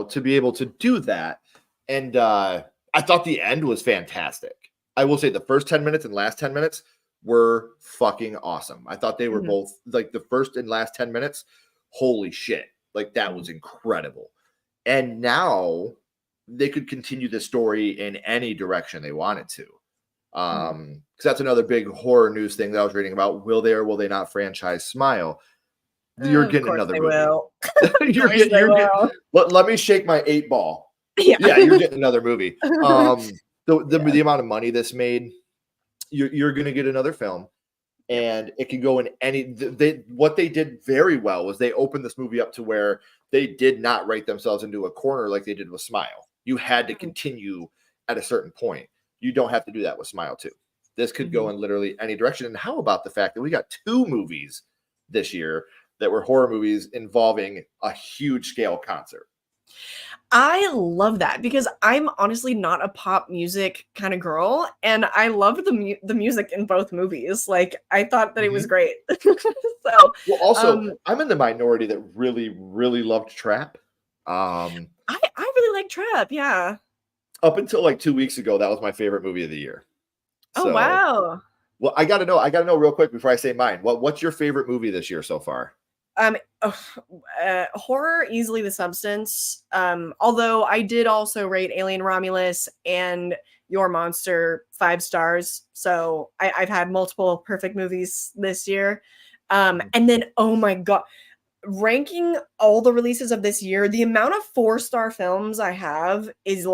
to be able to do that. And I thought the end was fantastic. I will say the first 10 minutes and last 10 minutes were fucking awesome. I thought they were both, like, the first and last 10 minutes, holy shit. Like, that was incredible. And now they could continue the story in any direction they wanted to. Because that's another big horror news thing that I was reading about. Will they or will they not franchise Smile? You're getting another movie. Will. you're getting. Let me shake my 8 ball. Yeah. Yeah, you're getting another movie. The amount of money this made, you're going to get another film, and it can go in any. What they did very well was they opened this movie up to where they did not write themselves into a corner like they did with Smile. You had to continue at a certain point. You don't have to do that with Smile 2. This could go in literally any direction. And how about the fact that we got 2 movies this year that were horror movies involving a huge scale concert? I love that, because I'm honestly not a pop music kind of girl, and I loved the music in both movies. Like, I thought that it was great. So, well, also, I'm in the minority that really, really loved Trap. I really like Trap. Yeah. Up until like 2 weeks ago, that was my favorite movie of the year. Oh, wow. Well, I gotta know real quick before I say mine. What's your favorite movie this year so far? Horror, easily The Substance. Although I did also rate Alien Romulus and Your Monster 5 stars. So I've had multiple perfect movies this year. And then, oh my God, ranking all the releases of this year, the amount of 4-star films I have is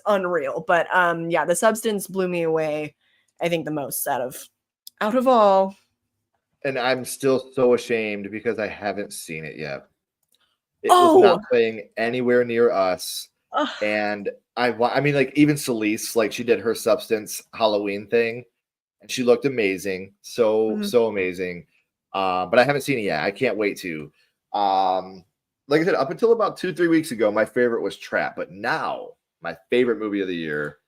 unreal. But yeah, The Substance blew me away, I think, the most out of all. And I'm still so ashamed because I haven't seen it yet. It was not playing anywhere near us. And I mean, like, even Celise, like, she did her Substance Halloween thing and she looked amazing. So amazing. But I haven't seen it yet. I can't wait to. Like I said, up until about 2-3 weeks ago, my favorite was Trap. But now my favorite movie of the year.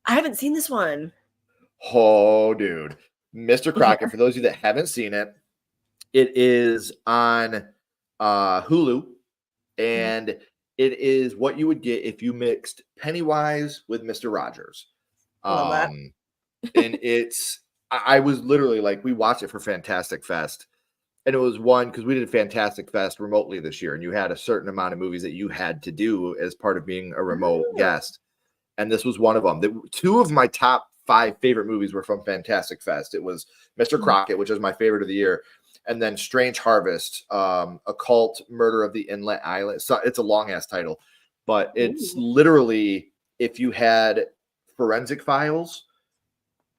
I haven't seen this one. Oh, dude. Mr. Crockett, for those of you that haven't seen it, it is on Hulu, and it is what you would get if you mixed Pennywise with Mr. Rogers. Love that. And I was literally like, we watched it for Fantastic Fest, and it was one because we did Fantastic Fest remotely this year, and you had a certain amount of movies that you had to do as part of being a remote guest, and this was one of them. 2 of my top 5 favorite movies were from Fantastic Fest. It was Mr. Crockett, which is my favorite of the year, and then Strange Harvest, Occult Murder of the Inlet Island. So it's a long ass title, but it's literally, if you had Forensic Files,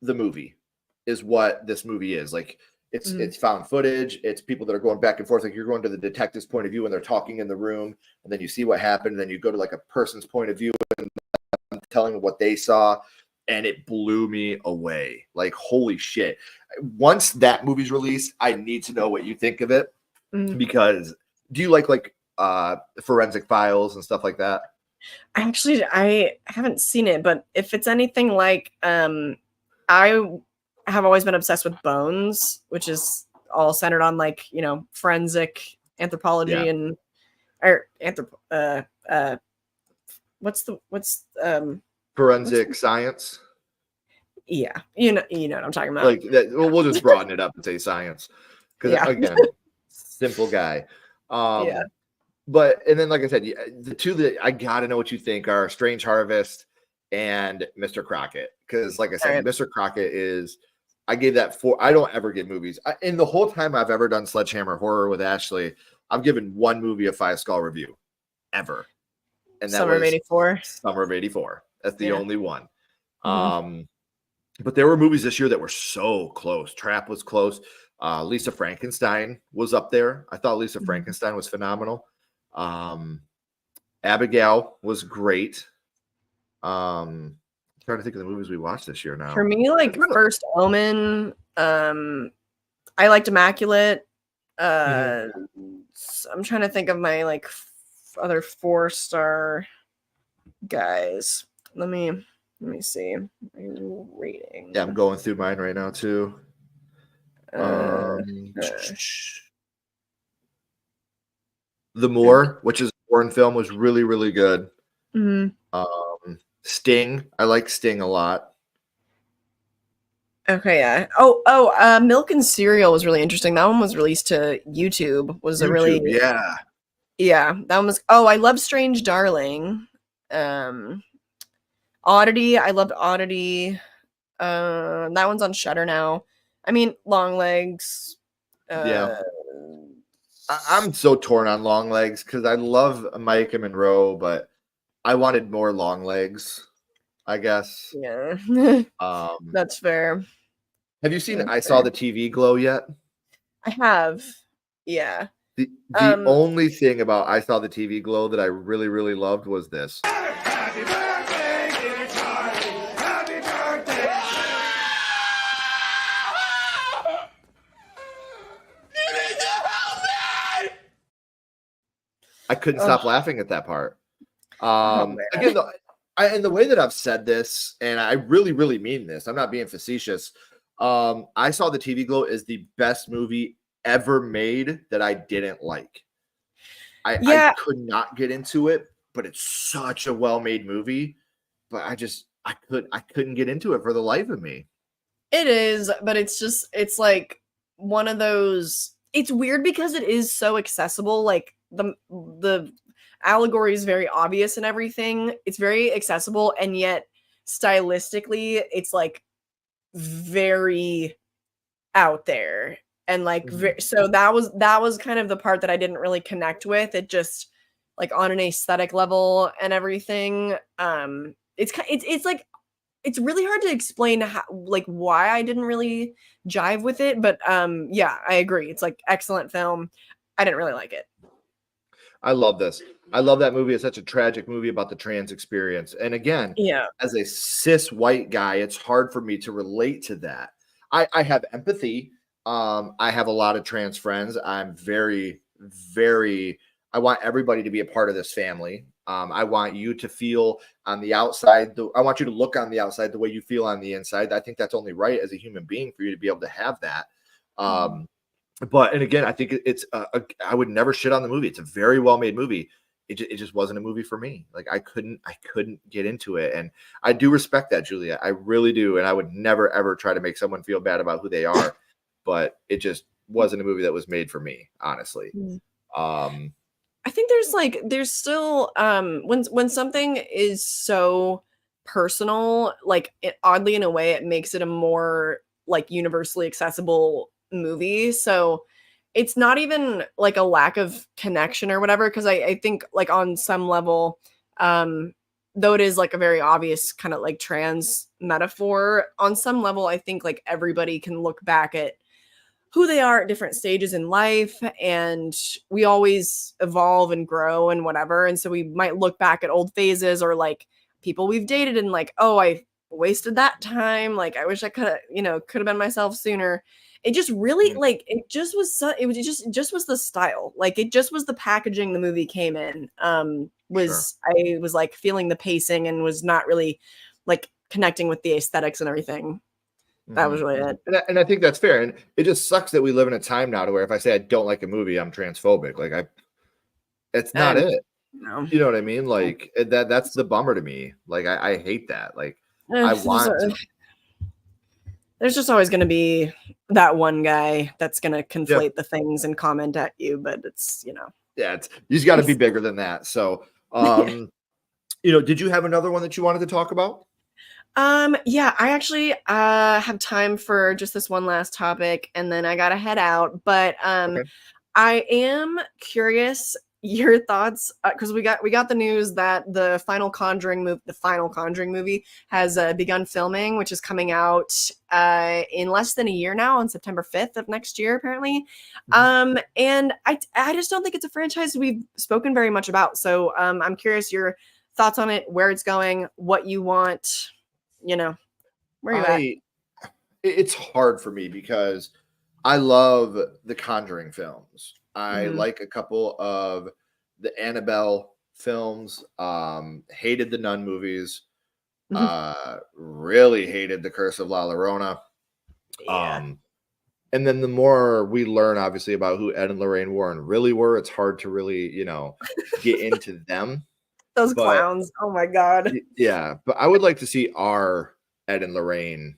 the movie is what this movie is. Like, it's found footage. It's people that are going back and forth. Like, you're going to the detective's point of view and they're talking in the room, and then you see what happened. And then you go to like a person's point of view and telling them what they saw. And it blew me away. Like, holy shit. Once that movie's released, I need to know what you think of it. Because do you like Forensic Files and stuff like that? Actually, I haven't seen it, but if it's anything like, I have always been obsessed with Bones, which is all centered on like, forensic anthropology and forensic science. Yeah, you know what I'm talking about. Like that. Well, we'll just broaden it up and say science, because again, simple guy. Yeah. But and then, like I said, the two that I gotta know what you think are Strange Harvest and Mr. Crockett, because like I said, Mr. Crockett is. I gave that 4. I don't ever give movies. In the whole time I've ever done Sledgehammer Horror with Ashley, I've given one movie a 5-star review, ever, and that Summer of '84. Summer of '84. That's the only one. Mm-hmm. But there were movies this year that were so close. Trap was close. Lisa Frankenstein was up there. I thought Lisa Frankenstein was phenomenal. Abigail was great. I'm trying to think of the movies we watched this year now. For me, like First Omen, I liked Immaculate. I'm trying to think of my like other 4-star guys. Let me see. Rating. Yeah, I'm going through mine right now too. The Moor, which is a foreign film, was really, really good. Sting, I like Sting a lot. Okay, yeah. Milk and Cereal was really interesting. That one was released to YouTube. A really yeah. That one was. Oh, I love Strange Darling. Oddity, I loved Oddity. That one's on Shudder now. I mean, Longlegs. I'm so torn on Longlegs because I love Micah Monroe, but I wanted more Longlegs, I guess. Yeah. That's fair. Have you seen I Saw the TV Glow yet? I have. Yeah. The only thing about I Saw the TV Glow that I really, really loved was this. Happy birthday, dear Charlie. Happy birthday. I couldn't stop laughing at that part. Again, and the way that I've said this, and I really, really mean this, I'm not being facetious. I Saw the TV Glow is the best movie ever made that I didn't like. I could not get into it, but it's such a well-made movie. But I couldn't get into it for the life of me. It is, but it's like one of those. It's weird because it is so accessible. Like the allegory is very obvious and everything. It's very accessible, and yet stylistically, it's like very out there. And like, so that was kind of the part that I didn't really connect with. It just like on an aesthetic level and everything. It's like, it's really hard to explain how, like, why I didn't really jive with it. But yeah, I agree. It's like excellent film. I didn't really like it. I love this. I love that movie. It's such a tragic movie about the trans experience. And again, as a cis white guy, it's hard for me to relate to that. I have empathy. I have a lot of trans friends. I'm very, very, I want everybody to be a part of this family. I want you to feel on the outside. I want you to look on the outside the way you feel on the inside. I think that's only right as a human being for you to be able to have that. But, and again, I think it's, I would never shit on the movie. It's a very well-made movie. It just wasn't a movie for me. Like I couldn't get into it. And I do respect that, Julia. I really do. And I would never, ever try to make someone feel bad about who they are. But it just wasn't a movie that was made for me, honestly. I think there's still when something is so personal, like it oddly in a way it makes it a more like universally accessible movie. So it's not even like a lack of connection or whatever, because I think like on some level, though it is like a very obvious kind of like trans metaphor, on some level I think like everybody can look back at who they are at different stages in life, and we always evolve and grow and whatever. And so we might look back at old phases or like people we've dated and like, oh, I wasted that time. Like, I wish I could have been myself sooner. It just really like, it just was the style. Like it just was the packaging the movie came in. I was like feeling the pacing and was not really like connecting with the aesthetics and everything. That was really it. And I think that's fair. And it just sucks that we live in a time now to where if I say I don't like a movie, I'm transphobic. Like it's not And, it. no. You know what I mean? Like that's the bummer to me. Like I hate that. Like there's just always going to be that one guy that's going to conflate the things and comment at you, but it's, he's got to be bigger than that. So, did you have another one that you wanted to talk about? Yeah, I actually have time for just this one last topic, and then I gotta head out. But Okay. I am curious your thoughts because we got the news that the final Conjuring movie has begun filming, which is coming out in less than a year now, on September 5th of next year, apparently. And I just don't think it's a franchise we've spoken very much about. So I'm curious your thoughts on it, where it's going, what you want. Where are you at? It's hard for me because I love the Conjuring films. I like a couple of the Annabelle films. Hated the Nun movies. Really hated The Curse of La Llorona. And then the more we learn, obviously, about who Ed and Lorraine Warren really were, it's hard to really, get into them. Those clowns. Oh my God. Yeah. But I would like to see our Ed and Lorraine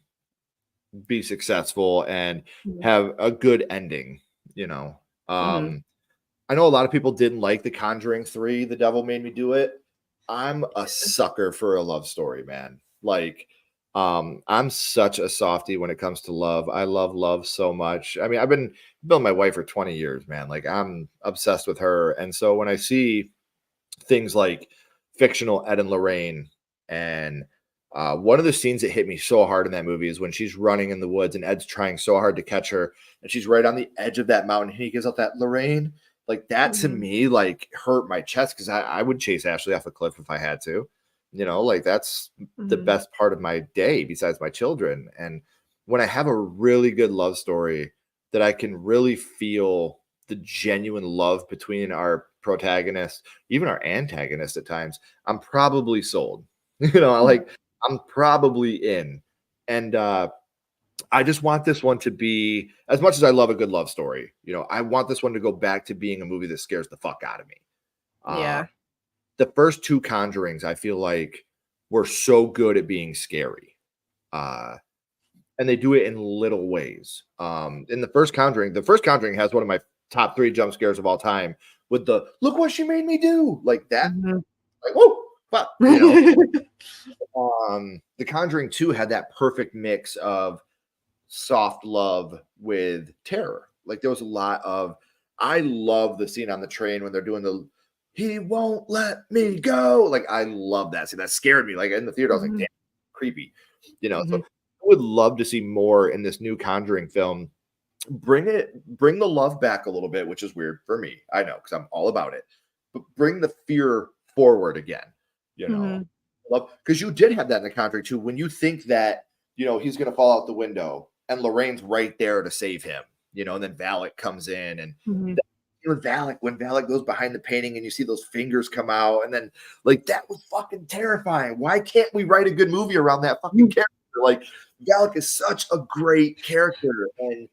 be successful and have a good ending, I know a lot of people didn't like The Conjuring 3, The Devil Made Me Do It. I'm a sucker for a love story, man. Like, I'm such a softie when it comes to love. I love love so much. I mean, I've been with my wife for 20 years, man. Like, I'm obsessed with her. And so when I see things like fictional Ed and Lorraine, and one of the scenes that hit me so hard in that movie is when she's running in the woods and Ed's trying so hard to catch her, and she's right on the edge of that mountain. And he gives out that Lorraine, like that to me, like hurt my chest because I would chase Ashley off a cliff if I had to, like that's the best part of my day besides my children. And when I have a really good love story that I can really feel the genuine love between our protagonist, even our antagonist at times, I'm probably sold. I'm probably in. And I just want this one to be, as much as I love a good love story, I want this one to go back to being a movie that scares the fuck out of me. The first two Conjurings, I feel like, were so good at being scary. And they do it in little ways. In the first Conjuring has one of my top 3 jump scares of all time with the "look what she made me do," like that. Like, whoa, fuck. The Conjuring 2 had that perfect mix of soft love with terror. Like, there was a lot of, I love the scene on the train when they're doing the "he won't let me go." Like, I love that scene. That scared me. Like, in the theater, I was like, damn, creepy. So I would love to see more in this new Conjuring film. Bring the love back a little bit, which is weird for me. I know, because I'm all about it. But bring the fear forward again. Because you did have that in the Conjuring too. When you think that he's going to fall out the window and Lorraine's right there to save him, and then Valak comes in, and when Valak goes behind the painting and you see those fingers come out, and then like that was fucking terrifying. Why can't we write a good movie around that fucking character? Like, Valak is such a great character, and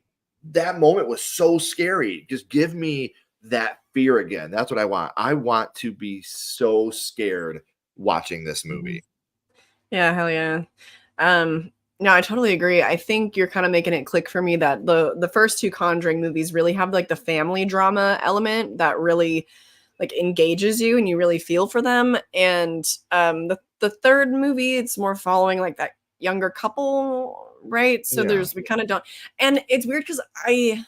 that moment was so scary. Just give me that fear again. That's what I want. I want to be so scared watching this movie. Yeah, hell yeah. No, I totally agree. I think you're kind of making it click for me that the first 2 Conjuring movies really have like the family drama element that really like engages you and you really feel for them. And the third movie, it's more following like that younger couple, right? So we kind of don't, and it's weird because I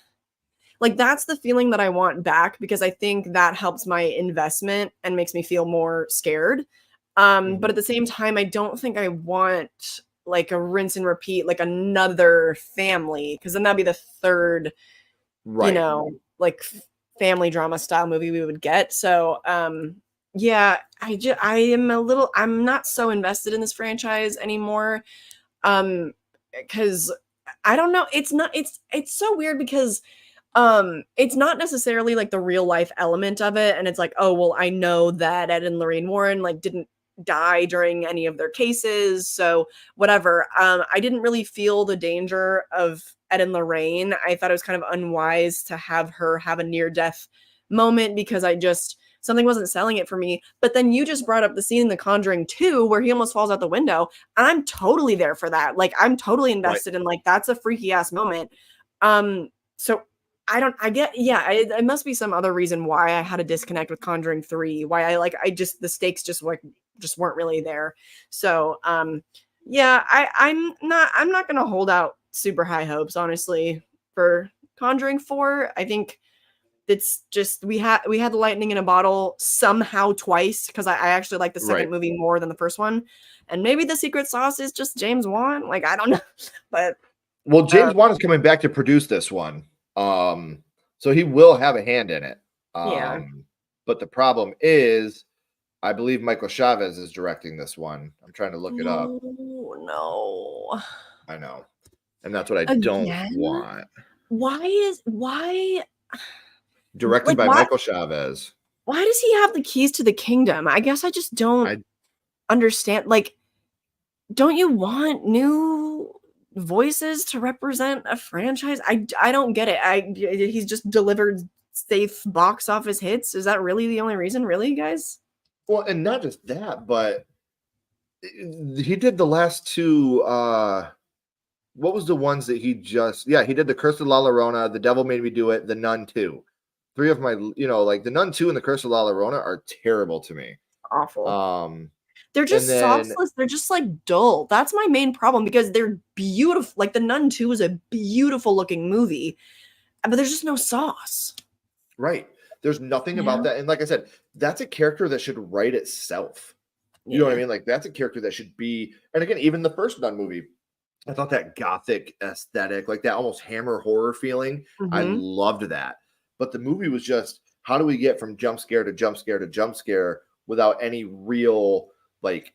like, that's the feeling that I want back, because I think that helps my investment and makes me feel more scared. But at the same time, I don't think I want like a rinse and repeat, like another family, because then that'd be the third, like family drama style movie we would get. So, I'm not so invested in this franchise anymore. Because I don't know, it's so weird because it's not necessarily like the real life element of it, and it's like, oh well, I know that Ed and Lorraine Warren like didn't die during any of their cases. So whatever. I didn't really feel the danger of Ed and Lorraine. I thought it was kind of unwise to have her have a near-death moment because something wasn't selling it for me. But then you just brought up the scene in The Conjuring 2 where he almost falls out the window. And I'm totally there for that. Like, I'm totally invested in, like, that's a freaky ass moment. So it must be some other reason why I had a disconnect with Conjuring 3, why the stakes just weren't really there. So, I'm not going to hold out super high hopes, honestly, for Conjuring 4. I think it's just we had the lightning in a bottle somehow twice because I actually like the second movie more than the first one, and maybe the secret sauce is just James Wan. Like, I don't know, but James Wan is coming back to produce this one, so he will have a hand in it. But the problem is, I believe Michael Chavez is directing this one. I'm trying to look it up. No, I know, and that's what I don't want. Why? Directed by Michael Chavez. Why does he have the keys to the kingdom? I guess I just don't understand. Like, don't you want new voices to represent a franchise? I don't get it. He's just delivered safe box office hits. Is that really the only reason? Really, guys? Well, and not just that, but he did the last two. What was the ones that he did The Curse of La Llorona, The Devil Made Me Do It, The Nun 2. Three of my, like The Nun 2 and The Curse of La Llorona are terrible to me. Awful. They're just sauceless. They're just like dull. That's my main problem because they're beautiful. Like The Nun 2 is a beautiful looking movie, but there's just no sauce. Right. There's nothing about that. And like I said, that's a character that should write itself. You know what I mean? Like, that's a character that should be, and again, even the first Nun movie, I thought that gothic aesthetic, like that almost Hammer horror feeling, I loved that. But the movie was just, how do we get from jump scare to jump scare to jump scare without any real, like,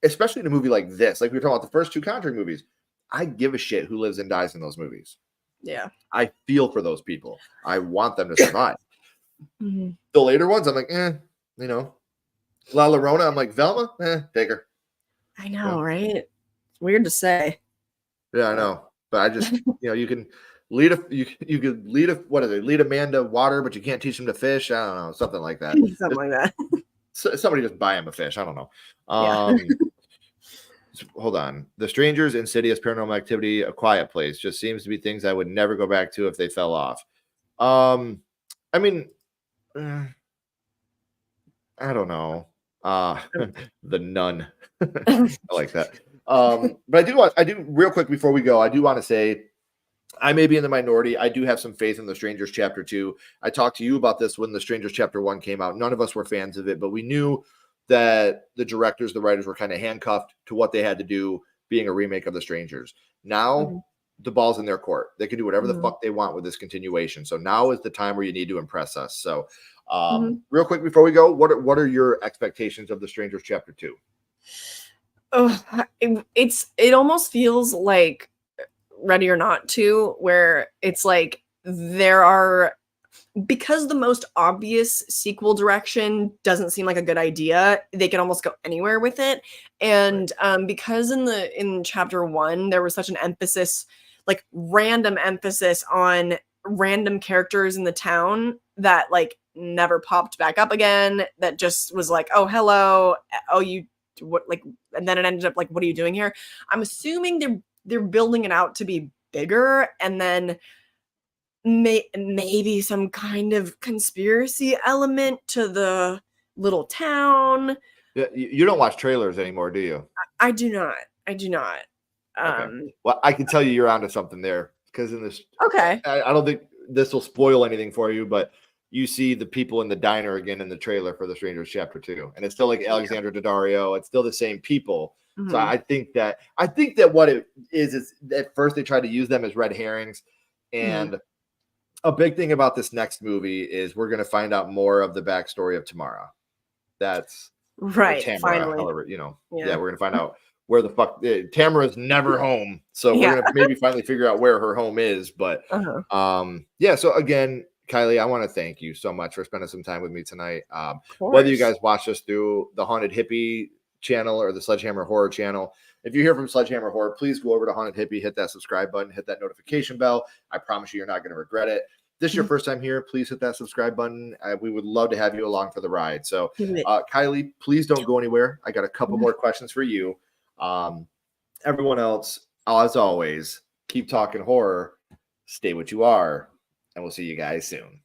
especially in a movie like this, like we were talking about the first two Conjuring movies, I give a shit who lives and dies in those movies. Yeah. I feel for those people. I want them to survive. The later ones, I'm like, La Llorona, I'm like, Velma, take her. I know, right? It's weird to say. Yeah, I know. But I just, you can lead Amanda water, but you can't teach him to fish. I don't know, something like that. Like that. Somebody just buy him a fish. I don't know. Hold on. The Strangers, Insidious, Paranormal Activity, A Quiet Place just seems to be things I would never go back to if they fell off. I mean, I don't know. The Nun. I like that. But I do real quick before we go, I do want to say I may be in the minority. I do have some faith in The Strangers Chapter 2. I talked to you about this when The Strangers Chapter 1 came out. None of us were fans of it, but we knew that the directors, the writers were kind of handcuffed to what they had to do being a remake of The Strangers. Now the ball's in their court. They can do whatever the fuck they want with this continuation. So now is the time where you need to impress us. So real quick before we go, what are your expectations of The Strangers Chapter 2? Oh, it almost feels like Ready or Not 2, where it's like because the most obvious sequel direction doesn't seem like a good idea, they can almost go anywhere with it. And because in chapter 1 there was such an emphasis, like random emphasis on random characters in the town that like never popped back up again, that just was like, oh, hello, oh, you what, like, and then it ended up like, what are you doing here? I'm assuming they're building it out to be bigger, and then maybe some kind of conspiracy element to the little town. Yeah, you don't watch trailers anymore, do you? I do not. Okay. Well, I can tell you're onto something there, because in this, okay, I don't think this will spoil anything for you, but you see the people in the diner again in the trailer for The Strangers Chapter 2, and it's still like Alexandra Daddario. It's still the same people. So I think that what it is at first they tried to use them as red herrings, and a big thing about this next movie is we're going to find out more of the backstory of Tamara. That's right. Tamara, finally, however, we're going to find out where the fuck Tamara's never home. So we're going to maybe finally figure out where her home is. But so again, Kylie, I want to thank you so much for spending some time with me tonight. Of Whether you course. guys watch us through the Haunted Hippie channel or the Sledgehammer Horror channel, if you hear from Sledgehammer Horror, please go over to Haunted Hippie, hit that subscribe button, hit that notification bell. I promise you're not going to regret it. If this is your first time here, please hit that subscribe button. We would love to have you along for the ride. So, Kylie, please don't go anywhere. I got a couple more questions for you. Everyone else, as always, keep talking horror, stay what you are, and we'll see you guys soon.